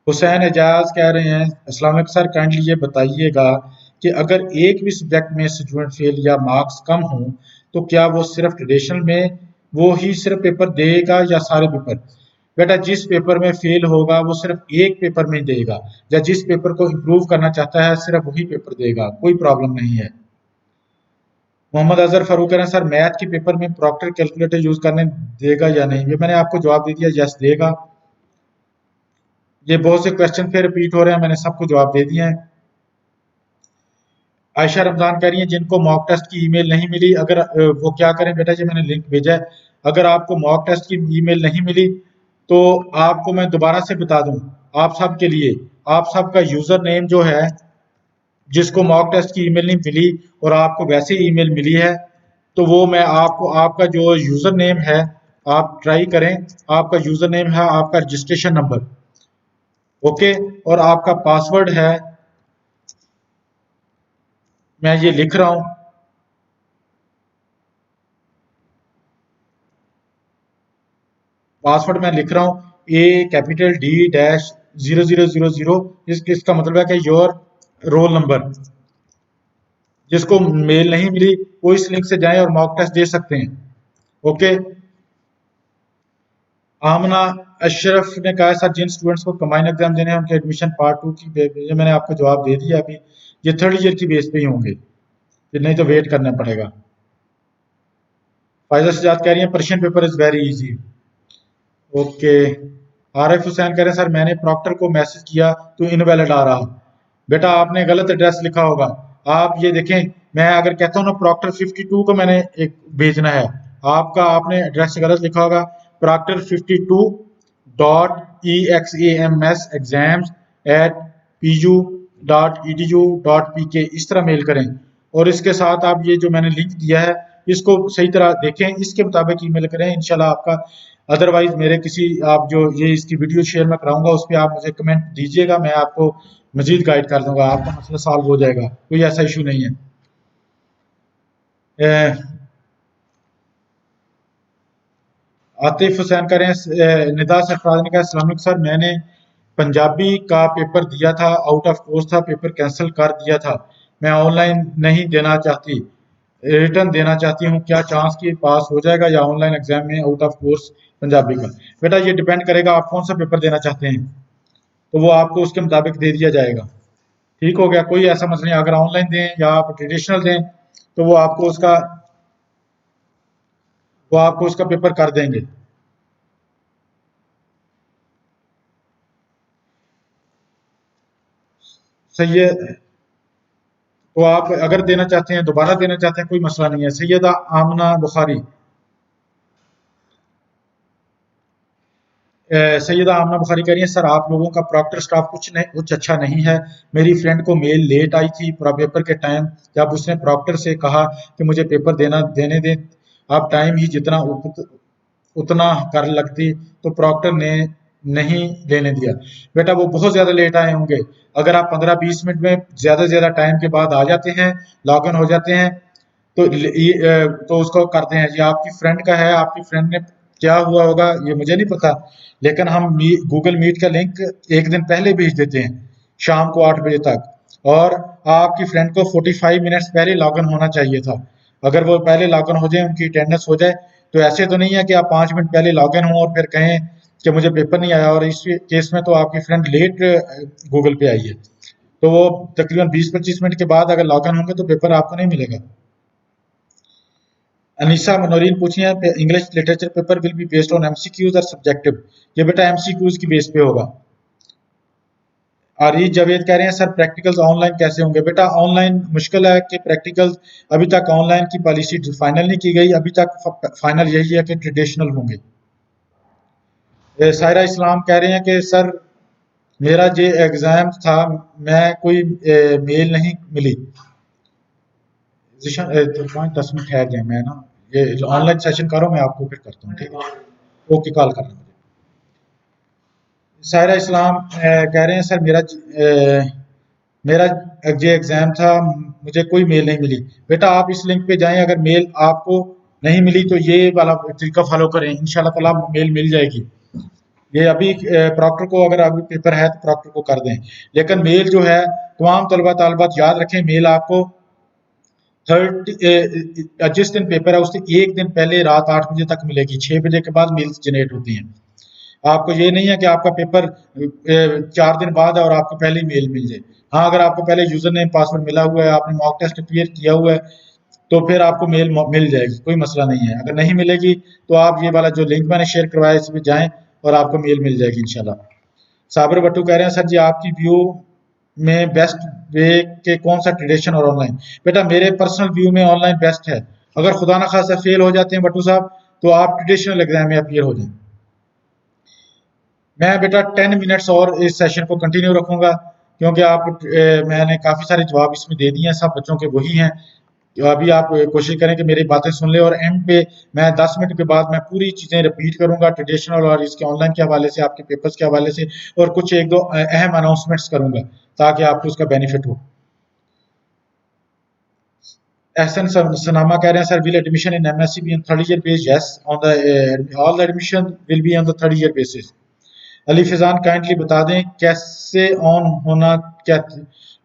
हुसैन एजाज कह रहे हैं अस्सलाम वालेकुम सर, काइंडली ये बताइएगा कि अगर एक भी सब्जेक्ट में स्टूडेंट फेल या मार्क्स कम हों तो क्या वो सिर्फ ट्रेडिशनल में वो ही सिर्फ पेपर देगा या सारे पेपर? बेटा जिस पेपर में फेल होगा वो सिर्फ एक पेपर में देगा, या जिस पेपर को इम्प्रूव करना चाहता है सिर्फ वही पेपर देगा, कोई प्रॉब्लम नहीं है। मोहम्मद अजहर फारूक कह रहे हैं सर मैथ के पेपर में प्रॉक्टर कैलकुलेटर यूज करने देगा या नहीं? ये मैंने आपको जवाब दे दिया, यस देगा। ये बहुत से क्वेश्चन फिर रिपीट हो रहे हैं, मैंने सबको जवाब दे दिए हैं। आयशा रमजान कह रही है जिनको मॉक टेस्ट की ईमेल नहीं मिली, अगर वो क्या करें? बेटा जी मैंने लिंक भेजा है, अगर आपको मॉक टेस्ट की ईमेल नहीं मिली तो आपको मैं दोबारा से बता दूं, आप सब के लिए, आप सबका यूजर नेम जो है, जिसको मॉक टेस्ट की ईमेल नहीं मिली और आपको वैसे ईमेल मिली है, तो वो मैं आपको, आपका जो यूजर नेम है आप ट्राई करें, आपका यूजर नेम है आपका रजिस्ट्रेशन नंबर, ओके, और आपका पासवर्ड है, मैं ये लिख रहा हूं, पासवर्ड मैं लिख रहा हूं A D-000, इसका मतलब है कि योर रोल नंबर। जिसको मेल नहीं मिली वो इस लिंक से जाएं और मॉक टेस्ट दे सकते हैं, ओके। आमना अशरफ ने कहा सर जिन स्टूडेंट्स को कंबाइन एग्जाम देने हैं उनके एडमिशन पार्ट 2 की ये मैंने आपको जवाब दे दिया, अभी ये 3rd ईयर की बेस पे ही होंगे, फिर नहीं तो वेट करना पड़ेगा। फायदा सजाद कह रही है Persian paper is very easy, okay. Arif Hussain कह रहे हैं सर मैंने प्रॉक्टर को मैसेज किया तो इनवैलिड आ रहा। बेटा आपने गलत एड्रेस लिखा होगा, आप ये देखें, मैं अगर कहता हूँ ना प्रॉक्टर 52 को मैंने एक भेजना है, आपका आपने एड्रेस गलत लिखा होगा, प्रॉक्टर 52.exams exams@pu.edu.pk इस तरह मेल करें, और इसके साथ आप ये जो मैंने लिंक दिया है इसको सही तरह देखें, इसके मुताबिक ईमेल करें, इंशाल्लाह आपका। अदरवाइज मेरे किसी, आप जो ये इसकी वीडियो शेयर मैं कराऊंगा उस पर आप मुझे कमेंट दीजिएगा, मैं आपको मजीद गाइड कर दूंगा, आपका मसला सॉल्व हो जाएगा, कोई ऐसा इशू नहीं है। आतिफ हुसैन कह रहे हैं निदा सरफराज ने कहा अस्सलाम वालेकुम सर मैंने पंजाबी का पेपर दिया था, आउट ऑफ कोर्स था, पेपर कैंसिल कर दिया था, मैं ऑनलाइन नहीं देना चाहती, रिटर्न देना चाहती हूँ, क्या चांस की पास हो जाएगा या ऑनलाइन एग्जाम में आउट ऑफ कोर्स पंजाबी का? बेटा ये डिपेंड करेगा आप कौन सा पेपर देना चाहते हैं, तो वो आपको उसके मुताबिक दे दिया जाएगा। ठीक हो गया, कोई ऐसा मसला नहीं, अगर ऑनलाइन दें या आप ट्रेडिशनल दें तो वो आपको उसका पेपर कर देंगे। सही है, तो आप अगर देना चाहते हैं दोबारा देना चाहते हैं कोई मसला नहीं है। सैयदा आमना बुखारी, सैयदा आमना बुखारी कह रही है सर आप लोगों का प्रॉक्टर स्टाफ कुछ अच्छा नहीं है, मेरी फ्रेंड को मेल लेट आई थी पूरा पेपर के टाइम, जब उसने प्रॉक्टर से कहा कि मुझे पेपर देने दें, आप टाइम ही जितना उतना कर लगती तो प्रॉक्टर ने नहीं लेने दिया। बेटा वो बहुत ज्यादा लेट आए होंगे, अगर आप 15-20 मिनट में ज्यादा से ज्यादा टाइम के बाद आ जाते हैं, लॉग इन हो जाते हैं, तो उसको करते हैं। ये आपकी फ्रेंड का है, आपकी फ्रेंड ने क्या हुआ होगा ये मुझे नहीं पता, लेकिन हम गूगल मीट का लिंक एक दिन पहले भेज देते हैं शाम को 8 बजे तक, और आपकी फ्रेंड को 45 मिनट्स पहले लॉग इन होना चाहिए था। अगर वो पहले लॉग इन हो जाए, उनकी अटेंडेंस हो जाए, तो ऐसे तो नहीं है कि आप 5 मिनट पहले लॉग इन हो और फिर कहें कि मुझे पेपर नहीं आया, और इस केस में तो आपकी फ्रेंड लेट गूगल पे आई है, तो वो तकरीबन 20-25 मिनट के बाद अगर लॉग इन होंगे तो पेपर आपको नहीं मिलेगा। अनीसा मनोरीन पूछी है English literature paper will be based on MCQs और सब्जेक्टिव। ये बेटा एमसीक्यूज की बेस पे होगा। आरिज जावेद कह रहे हैं सर प्रैक्टिकल्स ऑनलाइन कैसे होंगे। बेटा ऑनलाइन मुश्किल है कि प्रैक्टिकल्स अभी तक ऑनलाइन की पॉलिसी फाइनल नहीं की गई, अभी तक फाइनल यही है कि ट्रेडिशनल होंगे। सायरा इस्लाम कह रहे हैं कि सर मेरा जो एग्जाम था मैं कोई मेल नहीं मिली। 10 मिनट ठहर जाए, मैं ना ये ऑनलाइन सेशन करो, मैं आपको फिर करता हूँ, ठीक है? ओके, कॉल कर रहा हूँ। सायरा इस्लाम कह रहे हैं सर मेरा जो एग्जाम था मुझे कोई मेल नहीं मिली। बेटा आप इस लिंक पे जाएं, अगर मेल आपको नहीं मिली तो ये वाला तरीका फॉलो करें, इंशाल्लाह ताला मेल मिल जाएगी। ये अभी प्रॉक्टर को अगर अभी पेपर है तो प्रॉक्टर को कर दें, लेकिन मेल जो है तमाम तलबा तालिबात याद रखें, मेल आपको 30 जिस दिन पेपर है उससे एक दिन पहले रात 8 बजे तक मिलेगी। 6 बजे के बाद मेल्स जनरेट होती हैं। आपको ये नहीं है कि आपका पेपर 4 दिन बाद है और आपको पहले ही मेल मिल जाए। हाँ, अगर आपको पहले यूजर नेम पासवर्ड मिला हुआ है, आपने मॉक टेस्ट क्लियर किया हुआ है, तो फिर आपको मेल मिल जाएगी, कोई मसला नहीं है। अगर नहीं मिलेगी तो आप ये वाला जो लिंक मैंने शेयर करवाया इसमें जाएं और आपको मेल मिल जाएगी इंशाल्लाह। साबिर भट्टू कह रहे हैं सर जी आपकी व्यू में बेस्ट वे के कौन सा ट्रेडिशन और ऑनलाइन। बेटा मेरे पर्सनल व्यू में ऑनलाइन बेस्ट है। अगर खुदा ना खासा फेल हो जाते हैं भट्टू साहब तो आप ट्रेडिशनल एग्जाम में अपीयर हो जाएं। मैं बेटा 10 मिनट्स और इस सेशन को कंटिन्यू रखूंगा क्योंकि मैंने काफ़ी सारे जवाब इसमें दे दिए हैं, सब बच्चों के वही हैं। तो अभी आप कोशिश करें कि मेरी बातें सुन ले और एंड पे मैं 10 मिनट के बाद मैं पूरी चीज़ें रिपीट करूंगा ट्रेडिशनल और इसके ऑनलाइन के हवाले से, आपके पेपर्स के हवाले से, और कुछ एक दो अहम अनाउंसमेंट्स करूंगा ताकि आपको उसका बेनिफिट हो। एहसन सनामा कह रहे हैं sir will admission in MSc be on 3rd year base. Yes, on the all the admission will be on the 3rd year basis. Ali Fizaan kindly बता दें कैसे ऑन होना, क्या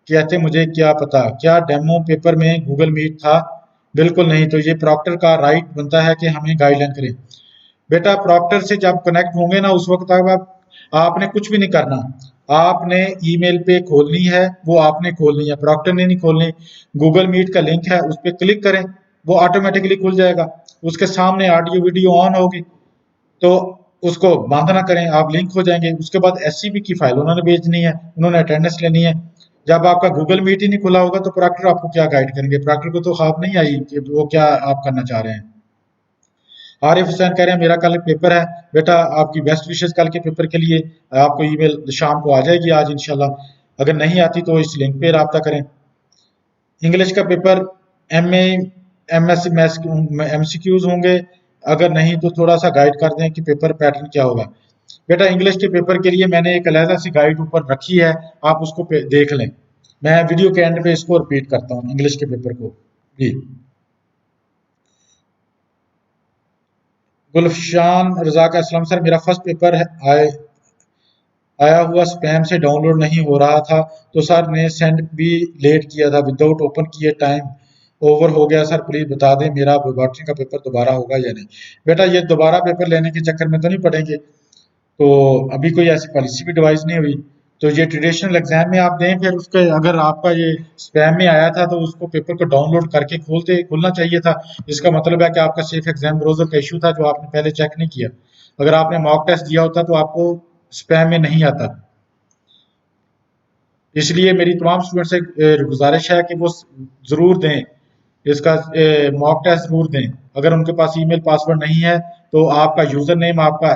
कहते मुझे क्या पता, क्या डेमो पेपर में गूगल मीट था? बिल्कुल नहीं। तो ये प्रॉक्टर का राइट बनता है कि हमें गाइडलाइन करें। बेटा प्रॉक्टर से जब कनेक्ट होंगे ना उस वक्त तक आपने कुछ भी नहीं करना, आपने ईमेल पे खोलनी है, वो आपने खोलनी है, प्रॉक्टर ने नहीं खोलनी। गूगल मीट का लिंक है, उस पर क्लिक करें, वो ऑटोमेटिकली खुल जाएगा। उसके सामने ऑडियो वीडियो ऑन होगी, तो उसको बंद ना करें, आप लिंक हो जाएंगे। उसके बाद एससीबी की फाइल उन्होंने भेजनी है, उन्होंने अटेंडेंस लेनी है। जब आपका गूगल मीट ही नहीं खुला होगा तो प्रॉक्टर आपको क्या गाइड करेंगे? प्रॉक्टर को तो ख्वाब नहीं आई कि वो क्या आप करना चाह रहे हैं। आरिफ हुसैन कह रहे हैं मेरा कल पेपर है। बेटा आपकी बेस्ट विशेष कल के पेपर के लिए, आपको ईमेल शाम को आ जाएगी आज इंशाल्लाह। अगर नहीं आती तो इस लिंक पे रब्ता करें। इंग्लिश का पेपर एमए एमसीक्यूज होंगे, अगर नहीं तो थोड़ा सा गाइड कर दें कि पेपर पैटर्न क्या होगा। बेटा इंग्लिश के पेपर के लिए मैंने एक अलहदा सी गाइड ऊपर रखी है, आप उसको देख लें। मैं वीडियो के एंड पे इसको रिपीट करता हूँ इंग्लिश के पेपर को जी। गुलशान रजा का अस्सलाम सर मेरा फर्स्ट पेपर आया हुआ स्पैम से डाउनलोड नहीं हो रहा था, तो सर ने सेंड भी लेट किया था, विदाउट ओपन किए टाइम ओवर हो गया। सर प्लीज बता दें मेरा लैबोरेटरी का पेपर दोबारा होगा या नहीं। बेटा ये दोबारा पेपर लेने के चक्कर में तो नहीं पड़ेंगे, तो अभी कोई ऐसी पॉलिसी भी डिवाइस नहीं हुई। तो ये ट्रेडिशनल एग्जाम में आप दें, फिर उसके अगर आपका ये स्पैम में आया था तो उसको पेपर को डाउनलोड करके खुलना चाहिए था। इसका मतलब है कि आपका सेफ एग्जाम ब्राउजर का इशू था जो आपने पहले चेक नहीं किया। अगर आपने मॉक टेस्ट दिया होता तो आपको स्पैम में नहीं आता। इसलिए मेरी तमाम स्टूडेंट से गुजारिश है कि वो जरूर दें, इसका मॉक टेस्ट जरूर दें। अगर उनके पास ईमेल पासवर्ड नहीं है तो आपका यूजर नेम, आपका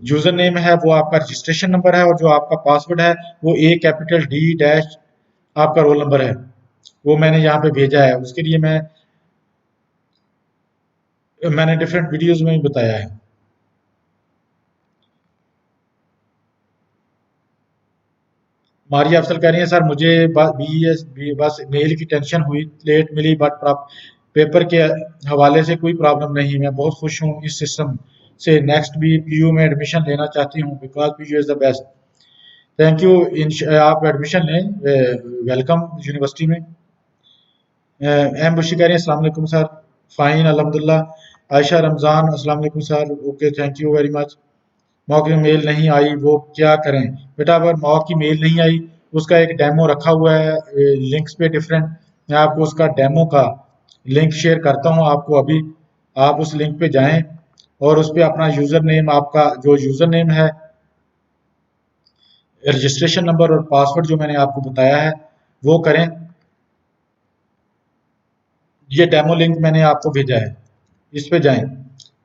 यूजर नेम है वो आपका रजिस्ट्रेशन नंबर है, और जो आपका पासवर्ड है वो A D- आपका रोल नंबर है, वो मैंने यहाँ पे भेजा है। उसके लिए मैंने डिफरेंट वीडियोस में भी बताया है। मारिया अफसल कह रही है सर मुझे बस मेल की टेंशन हुई, लेट मिली, बट पेपर के हवाले से कोई प्रॉब्लम नहीं। मैं बहुत खुश हूँ इस सिस्टम से। नेक्स्ट भी पीयू में एडमिशन लेना चाहती हूँ because PU is the best. Thank you. आप एडमिशन लें, वेलकम यूनिवर्सिटी में। एम बुशी कह रहे हैं अस्सलाम वालेकुम सर। फाइन अल्हम्दुलिल्लाह। आयशा रमज़ान अस्सलाम वालेकुम sir. Okay, thank you very much. Mock की मेल नहीं आई, वो क्या करें? बेटा अगर मॉक की मेल नहीं आई उसका एक डेमो रखा हुआ है लिंक्स पे डिफरेंट। मैं आपको उसका डेमो का लिंक शेयर करता हूँ आपको अभी। आप उस लिंक पे जाएं और उस पे अपना यूजर नेम, आपका जो यूजर नेम है, रजिस्ट्रेशन नंबर और पासवर्ड जो मैंने आपको बताया है वो करें। ये डेमो लिंक मैंने आपको भेजा है, इस पे जाएं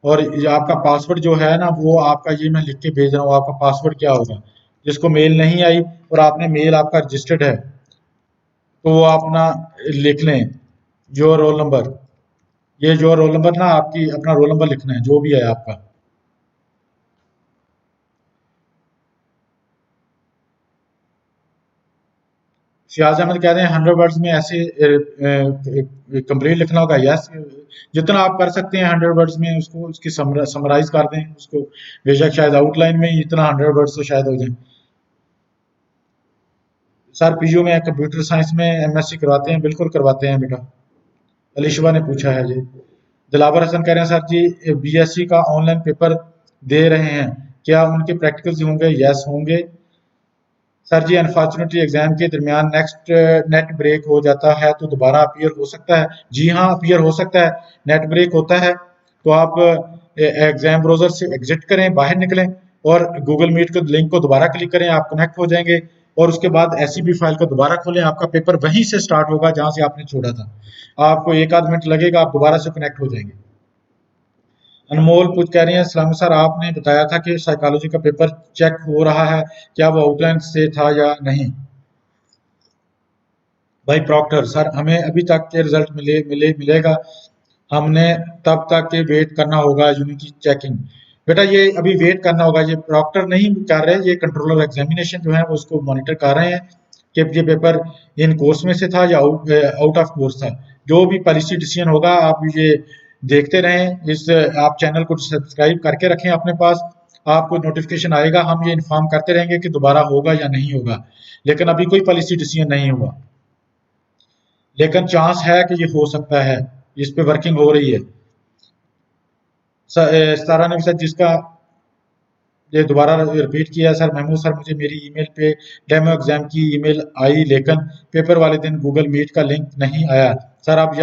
और ये आपका पासवर्ड जो है ना वो आपका, ये मैं लिख के भेज रहा हूँ, आपका पासवर्ड क्या होगा। जिसको मेल नहीं आई और आपने मेल आपका रजिस्टर्ड है तो वो अपना लिख लें जो रोल नंबर, ये जो रोल नंबर ना आपकी, अपना रोल नंबर लिखना है जो भी है आपका। सियाज अहमद कह रहे हैं 100 वर्ड्स में ऐसे कंप्लीट लिखना होगा। यस, जितना आप कर सकते हैं 100 वर्ड्स में उसको, उसकी समराइज कर दें उसको। बेशक शायद आउटलाइन में ही इतना 100 वर्ड्स तो शायद हो जाए। सर पीयू में कंप्यूटर साइंस में एमएससी करवाते हैं? बिल्कुल करवाते हैं बेटा। अलीशबा ने पूछा है जी। दिलावर हसन कह रहे हैं सर जी बीएससी का ऑनलाइन पेपर दे रहे हैं, क्या उनके प्रैक्टिकल्स होंगे? यस होंगे सर जी। अनफॉर्चुनेटली एग्जाम के दरमियान नेक्स्ट नेट ब्रेक हो जाता है तो दोबारा अपीयर हो सकता है? जी हाँ, अपीयर हो सकता है। नेट ब्रेक होता है तो आप एग्जाम ब्राउजर से एग्जिट करें, बाहर निकलें और गूगल मीट को लिंक को दोबारा क्लिक करें, आप कनेक्ट हो जाएंगे और उसके बाद एससीबी फाइल को दोबारा खोलें, आपका पेपर वहीं से स्टार्ट होगा जहां से आपने छोड़ा था। आपको एक आध मिनट लगेगा, आप दोबारा से कनेक्ट हो जाएंगे। अनमोल कुछ कह रही हैं सलाम सर, आपने बताया था कि साइकोलॉजी का पेपर चेक हो रहा है, क्या वो आउटलाइन से था या नहीं? भाई प्रॉक्टर सर, हमें अभी तक के रिजल्ट मिलेगा, हमने तब तक के वेट करना होगा यूनिट की चेकिंग। बेटा ये अभी वेट करना होगा, ये प्रॉक्टर नहीं कर रहे, ये कंट्रोलर एग्जामिनेशन जो है वो उसको मॉनिटर कर रहे हैं कि ये पेपर इन कोर्स में से था या आउट ऑफ कोर्स था। जो भी पॉलिसी डिसीजन होगा आप ये देखते रहें। इस आप चैनल को सब्सक्राइब करके रखें अपने पास, आपको नोटिफिकेशन आएगा, हम ये इन्फॉर्म करते रहेंगे कि दोबारा होगा या नहीं होगा। लेकिन अभी कोई पॉलिसी डिसीजन नहीं हुआ, लेकिन चांस है कि ये हो सकता है, इस पे वर्किंग हो रही है। सतारा ने भी सर जिसका ये दोबारा रिपीट किया सर, महमूद सर मुझे मेरी ईमेल पे डेमो एग्जाम की ईमेल आई लेकिन पेपर वाले दिन गूगल मीट का लिंक नहीं आया सर। आप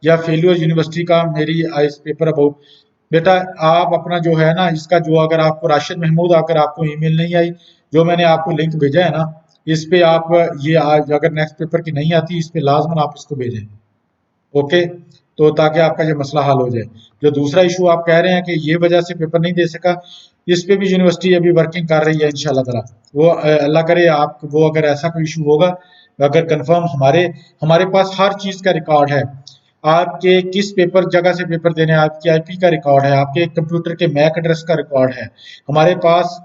या फेलियर यूनिवर्सिटी का मेरी आइस पेपर अबाउट। बेटा आप अपना जो है ना इसका जो, अगर आपको राशिद महमूद अगर आपको ईमेल नहीं आई, जो मैंने आपको लिंक भेजा है ना इस पे आप ये आज अगर नेक्स्ट पेपर की नहीं आती इस पे लाजमन आप इसको भेजें, ओके, तो ताकि आपका ये मसला हल हो जाए। जो दूसरा इशू आप कह रहे हैं कि ये वजह से पेपर नहीं दे सका, इस पे भी यूनिवर्सिटी अभी वर्किंग कर रही है इंशाल्लाह ताला। वो अल्लाह करे आप वो अगर ऐसा कोई इशू होगा, अगर कंफर्म हमारे पास हर चीज का रिकॉर्ड है, आपके किस पेपर जगह से पेपर देने, आपकी आईपी का रिकॉर्ड है, आपके कंप्यूटर के मैक एड्रेस का रिकॉर्ड है हमारे पास,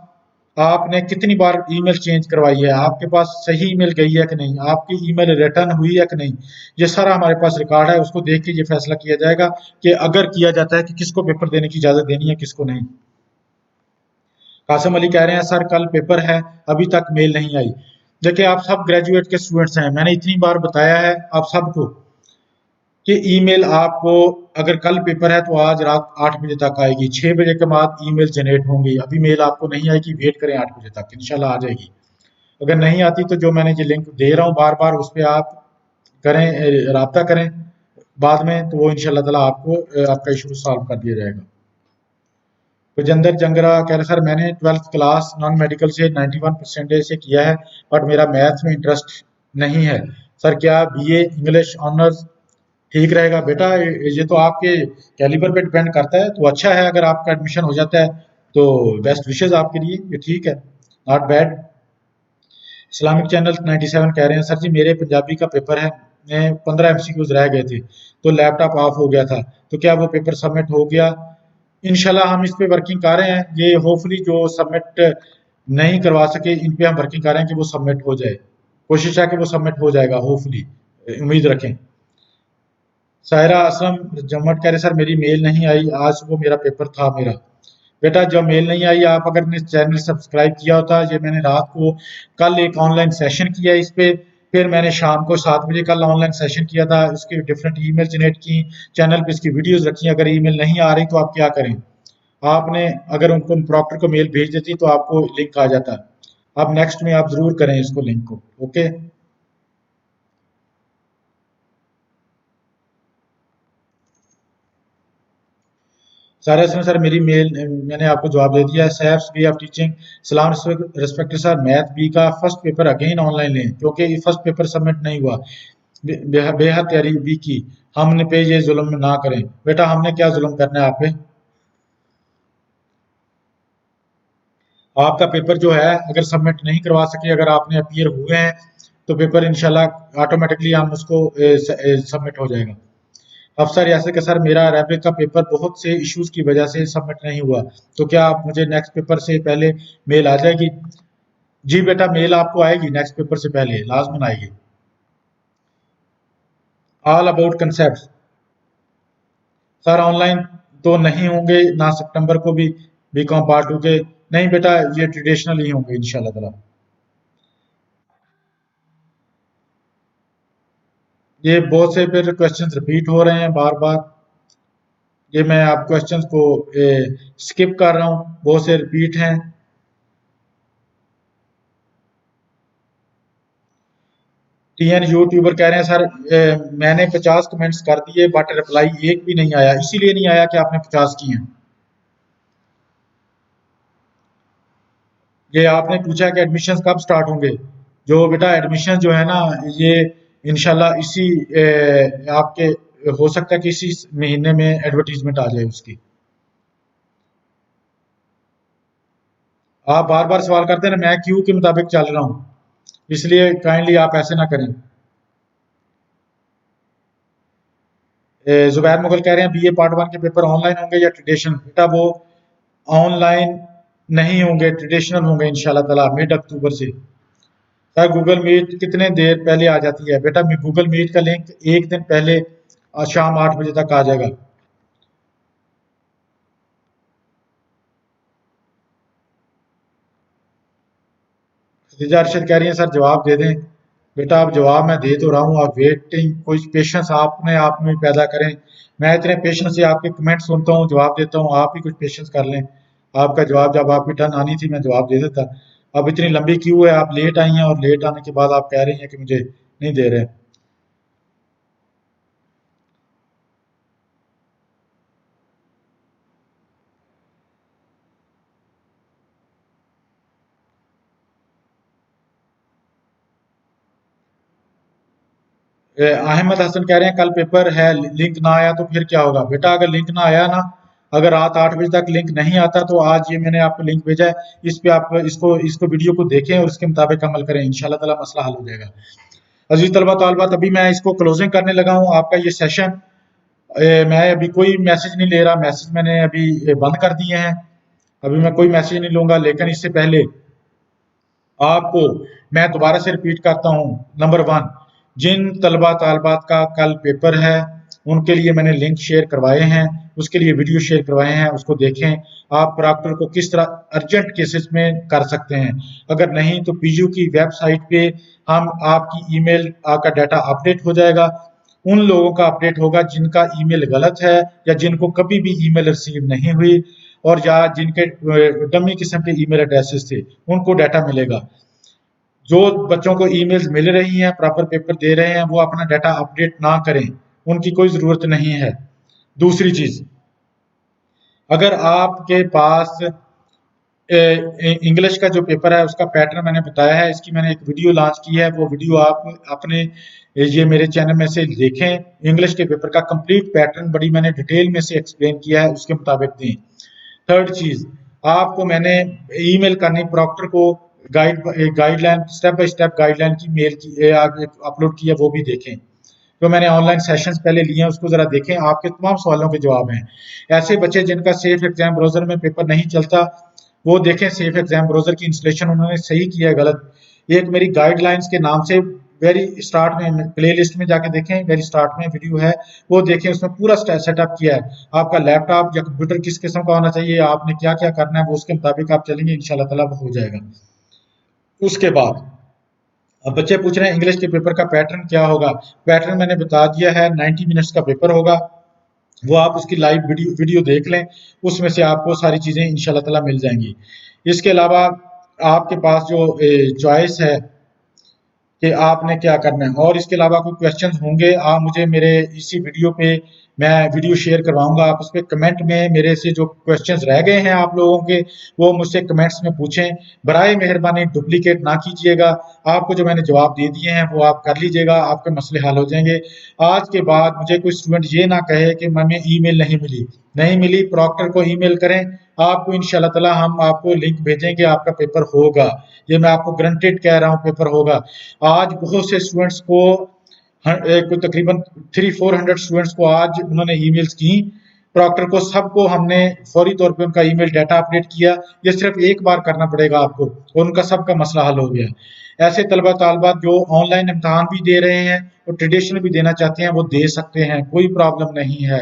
आपने कितनी बार ईमेल चेंज करवाई है, आपके पास सही ईमेल गई है कि नहीं, आपकी ईमेल रिटर्न हुई है कि नहीं, ये सारा हमारे पास रिकॉर्ड है। उसको देख के ये फैसला किया जाएगा कि अगर किया जाता है कि किसको पेपर देने की इजाजत देनी है किसको नहीं। कासिम अली कह रहे हैं सर कल पेपर है अभी तक मेल नहीं आई। देखिए आप सब ग्रेजुएट के स्टूडेंट्स हैं, मैंने इतनी बार बताया है आप सबको कि ईमेल आपको अगर कल पेपर है तो आज रात 8 बजे तक आएगी, 6 बजे के बाद ईमेल जनरेट होंगी। अभी मेल आपको नहीं आएगी, वेट करें 8 बजे तक, इंशाल्लाह आ जाएगी। अगर नहीं आती तो जो मैंने ये लिंक दे रहा हूँ बार बार उस पर आप करें, राब्ता करें बाद में, तो वो इंशाल्लाह ताला आपको आपका इशू सॉल्व कर दिया जाएगा। विजेंद्र जंगरा कह रहे सर मैंने 12th क्लास नॉन मेडिकल से 91% से किया है बट मेरा मैथ्स में इंटरेस्ट नहीं है सर, क्या बीए इंग्लिश ऑनर्स ठीक रहेगा? बेटा ये तो आपके कैलिबर पे डिपेंड करता है, तो अच्छा है अगर आपका एडमिशन हो जाता है तो बेस्ट विशेस आपके लिए, ये ठीक है, नॉट बैड। इस्लामिक चैनल 97 कह रहे हैं सर जी मेरे पंजाबी का पेपर है, 15 एमसीक्यूज रह गए थे तो लैपटॉप ऑफ हो गया था, तो क्या वो पेपर सबमिट हो गया? इंशाल्लाह हम इस पे वर्किंग कर रहे हैं, ये होपफुली जो सबमिट नहीं करवा सके इन पे हम वर्किंग कर रहे हैं कि वो सबमिट हो जाए, कोशिश है कि वो सबमिट हो जाएगा होपफुली, उम्मीद रखें। सायरा असलम जम्मट कह रहे सर मेरी मेल नहीं आई, आज सुबह मेरा पेपर था मेरा। बेटा जब मेल नहीं आई, आप अगर ने चैनल सब्सक्राइब किया होता, ये मैंने रात को कल एक ऑनलाइन सेशन किया इस पे, फिर मैंने शाम को 7 बजे कल ऑनलाइन सेशन किया था, इसके डिफरेंट ईमेल जनरेट की, चैनल पे इसकी वीडियोस रखी। अगर ईमेल नहीं आ रही तो आप क्या करें, आपने अगर उनको प्रॉक्टर को मेल भेज देती तो आपको लिंक आ जाता। अब नेक्स्ट में आप जरूर करें इसको, लिंक को। ओके, सारे सर मेरी मेल मैंने आपको जवाब दे दिया। सैफ्स वे ऑफ टीचिंग, सलाम रिस्पेक्टेड सर, मैथ बी का फर्स्ट पेपर अगेन ऑनलाइन लें क्योंकि फर्स्ट पेपर सबमिट नहीं हुआ। बेहद तैयारी भी की, हमने पे ये जुल्म ना करें। बेटा हमने क्या जुल्म करना है आप पे? आपका पेपर जो है अगर सबमिट नहीं करवा सके, अगर आपने अपीयर हुए हैं तो पेपर इंशाल्लाह ऑटोमेटिकली हम उसको सबमिट हो जाएगा। अफसर ऐसे कि सर मेरा अरेबिक का पेपर बहुत से इश्यूज की वजह से सबमिट नहीं हुआ, तो क्या आप मुझे नेक्स्ट पेपर से पहले मेल आ जाएगी? जी बेटा, मेल आपको आएगी नेक्स्ट पेपर से पहले, लाजमन आएगी। All about concept sir online तो नहीं होंगे ना, सितंबर को भी बीकॉम पार्ट 2 के नहीं बेटा, ये ट्रेडिशनल ही होंगे इंशाल्लाह ताला। ये बहुत से फिर क्वेश्चंस रिपीट हो रहे हैं बार बार, ये मैं आप क्वेश्चंस को स्किप कर रहा हूँ, बहुत से रिपीट हैं। टीएन यूट्यूबर कह रहे हैं सर मैंने 50 कमेंट्स कर दिए बट रिप्लाई एक भी नहीं आया, इसीलिए नहीं आया कि आपने 50 किए हैं। ये आपने पूछा कि एडमिशन कब स्टार्ट होंगे, जो बेटा एडमिशन जो है ना ये इंशाल्लाह इसी आपके हो सकता है कि इसी महीने में एडवर्टीजमेंट आ जाए उसकी। आप बार बार सवाल करते हैं ना, मैं क्यू के मुताबिक चल रहा हूँ, इसलिए काइंडली आप ऐसे ना करें। जुबैर मुगल कह रहे हैं बीए पार्ट 1 के पेपर ऑनलाइन होंगे या ट्रेडिशनल? बेटा वो ऑनलाइन नहीं होंगे, ट्रेडिशनल होंगे इंशाल्लाह ताला मिड अक्टूबर से। सर गूगल मीट कितने देर पहले आ जाती है? बेटा गूगल मीट का लिंक एक दिन पहले शाम 8 बजे तक आ जाएगा। खदीजा अरशद कह रही है सर जवाब दे दें। बेटा आप जवाब मैं दे तो रहा हूँ, आप वेटिंग कोई पेशेंस आपने आप में पैदा करें। मैं इतने पेशेंस से आपके कमेंट सुनता हूँ, जवाब देता हूँ, आप ही कुछ पेशेंस कर लें। आपका जवाब जब आपकी टर्न आनी थी मैं जवाब दे देता। अब इतनी लंबी क्यू है, आप लेट आई हैं और लेट आने के बाद आप कह रही हैं कि मुझे नहीं दे रहे। अहमद हसन कह रहे हैं कल पेपर है, लिंक ना आया तो फिर क्या होगा? बेटा अगर लिंक ना आया ना, अगर रात 8 बजे तक लिंक नहीं आता तो आज ये मैंने आपको लिंक भेजा है, इस पे आप इसको वीडियो को देखें और उसके मुताबिक अमल करें, इंशाल्लाह ताला मसला हल हो जाएगा। अजीज तलबा तालबात, अभी मैं इसको क्लोजिंग करने लगा हूँ आपका ये सेशन। मैं अभी कोई मैसेज नहीं ले रहा, मैसेज मैंने अभी बंद कर दिए हैं, अभी मैं कोई मैसेज नहीं लूंगा। लेकिन इससे पहले आपको मैं दोबारा से रिपीट करता हूँ, नंबर 1, जिन तलबा तालबात का कल पेपर है उनके लिए मैंने लिंक शेयर करवाए हैं, उसके लिए वीडियो शेयर करवाए हैं, उसको देखें। आप प्रॉक्टर को किस तरह अर्जेंट केसेस में कर सकते हैं, अगर नहीं तो पीयू की वेबसाइट पे हम आपकी ईमेल आपका डाटा अपडेट हो जाएगा। उन लोगों का अपडेट होगा जिनका ईमेल गलत है या जिनको कभी भी ईमेल रिसीव नहीं हुई और या जिनके डमी किस्म के ईमेल एड्रेसेस थे, उनको डाटा मिलेगा। जो बच्चों को ईमेल्स मिल रही हैं, प्रॉपर पेपर दे रहे हैं, वो अपना डाटा अपडेट ना करें, उनकी कोई ज़रूरत नहीं है। दूसरी चीज़, अगर आपके पास इंग्लिश का जो पेपर है उसका पैटर्न मैंने बताया है, इसकी मैंने एक वीडियो लॉन्च की है, वो वीडियो आप अपने ये मेरे चैनल में से देखें। इंग्लिश के पेपर का कंप्लीट पैटर्न बड़ी मैंने डिटेल में से एक्सप्लेन किया है, उसके मुताबिक दें। थर्ड चीज़, आपको मैंने ईमेल करनी प्रॉक्टर को guideline step by step guideline की मेल की अपलोड की है, वो भी देखें। जो मैंने ऑनलाइन सेशंस पहले लिए हैं उसको जरा देखें, आपके तमाम सवालों के जवाब हैं। ऐसे बच्चे जिनका सेफ एग्जाम ब्राउजर में पेपर नहीं चलता वो देखें, सेफ एग्जाम ब्राउजर की इंस्टॉलेशन उन्होंने सही किया है गलत। एक मेरी गाइडलाइंस के नाम से वेरी स्टार्ट में प्ले लिस्ट में जाके देखें, वेरी स्टार्ट में वीडियो है, वो देखें, उसमें पूरा सेटअप किया है। आपका लैपटॉप या कंप्यूटर किस किस्म का होना चाहिए, आपने क्या क्या करना है, वो उसके मुताबिक आप चलेंगे, इंशाल्लाह ताला वो हो जाएगा। उसके बाद अब बच्चे पूछ रहे हैं इंग्लिश के पेपर का पैटर्न क्या होगा। पैटर्न मैंने बता दिया है, 90 मिनट्स का पेपर होगा, वो आप उसकी लाइव वीडियो देख लें, उसमें से आपको सारी चीज़ें इंशाल्लाह ताला मिल जाएंगी। इसके अलावा आपके पास जो चॉइस है कि आपने क्या करना है। और इसके अलावा कोई क्वेश्चंस होंगे, आप मुझे मेरे इसी वीडियो पे मैं वीडियो शेयर करवाऊंगा, आप उस पर कमेंट में मेरे से जो क्वेश्चंस रह गए हैं आप लोगों के, वो मुझसे कमेंट्स में पूछें। बराए मेहरबानी डुप्लीकेट ना कीजिएगा। आपको जो मैंने जवाब दे दिए हैं वो आप कर लीजिएगा, आपके मसले हल हो जाएंगे। आज के बाद मुझे कोई स्टूडेंट ये ना कहे कि हमें ईमेल नहीं मिली, प्रॉक्टर को ईमेल करें, आपको इंशाल्लाह ताला हम आपको लिंक भेजेंगे, आपका पेपर होगा। ये मैं आपको गारंटेड कह रहा हूँ, पेपर होगा। आज बहुत से स्टूडेंट्स को कोई तकरीबन 300-400 स्टूडेंट्स को आज उन्होंने ईमेल्स की प्रॉक्टर को, सबको हमने फौरी तौर पे उनका ईमेल डाटा अपडेट किया। ये सिर्फ एक बार करना पड़ेगा आपको और उनका सबका मसला हल हो गया। ऐसे तलबा तालबात जो ऑनलाइन इम्तहान भी दे रहे हैं और ट्रेडिशनल भी देना चाहते हैं वो दे सकते हैं, कोई प्रॉब्लम नहीं है।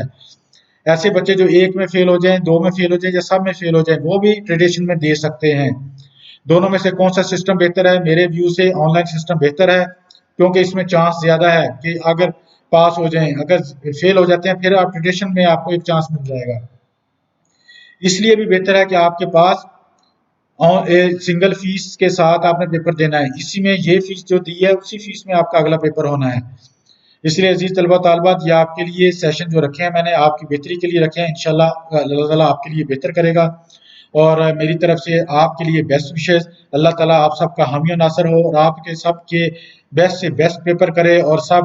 ऐसे बच्चे जो एक में फेल हो जाएं, दो में फेल हो जाएं या सब में फेल हो जाएं, वो भी ट्रेडिशन में दे सकते हैं। दोनों में से कौन सा सिस्टम बेहतर है? मेरे व्यू से ऑनलाइन सिस्टम बेहतर है, क्योंकि इसमें चांस ज्यादा है कि अगर पास हो जाएं, अगर फेल हो जाते हैं फिर आप ट्रेडिशन में आपको एक चांस मिल जाएगा। इसलिए भी बेहतर है कि आपके पास सिंगल फीस के साथ आपने पेपर देना है, इसी में ये फीस जो दी है उसी फीस में आपका अगला पेपर होना है। इसलिए अजीज तलबा तालबात, ये आपके लिए सेशन जो रखे हैं मैंने आपकी बेहतरी के लिए रखे हैं। इंशाल्लाह अल्लाह ताला आपके लिए बेहतर करेगा और मेरी तरफ से आपके लिए बेस्ट विशेष। अल्लाह ताला आप सबका हामी और नासर हो और आपके सबके बेस्ट से बेस्ट पेपर करे और सब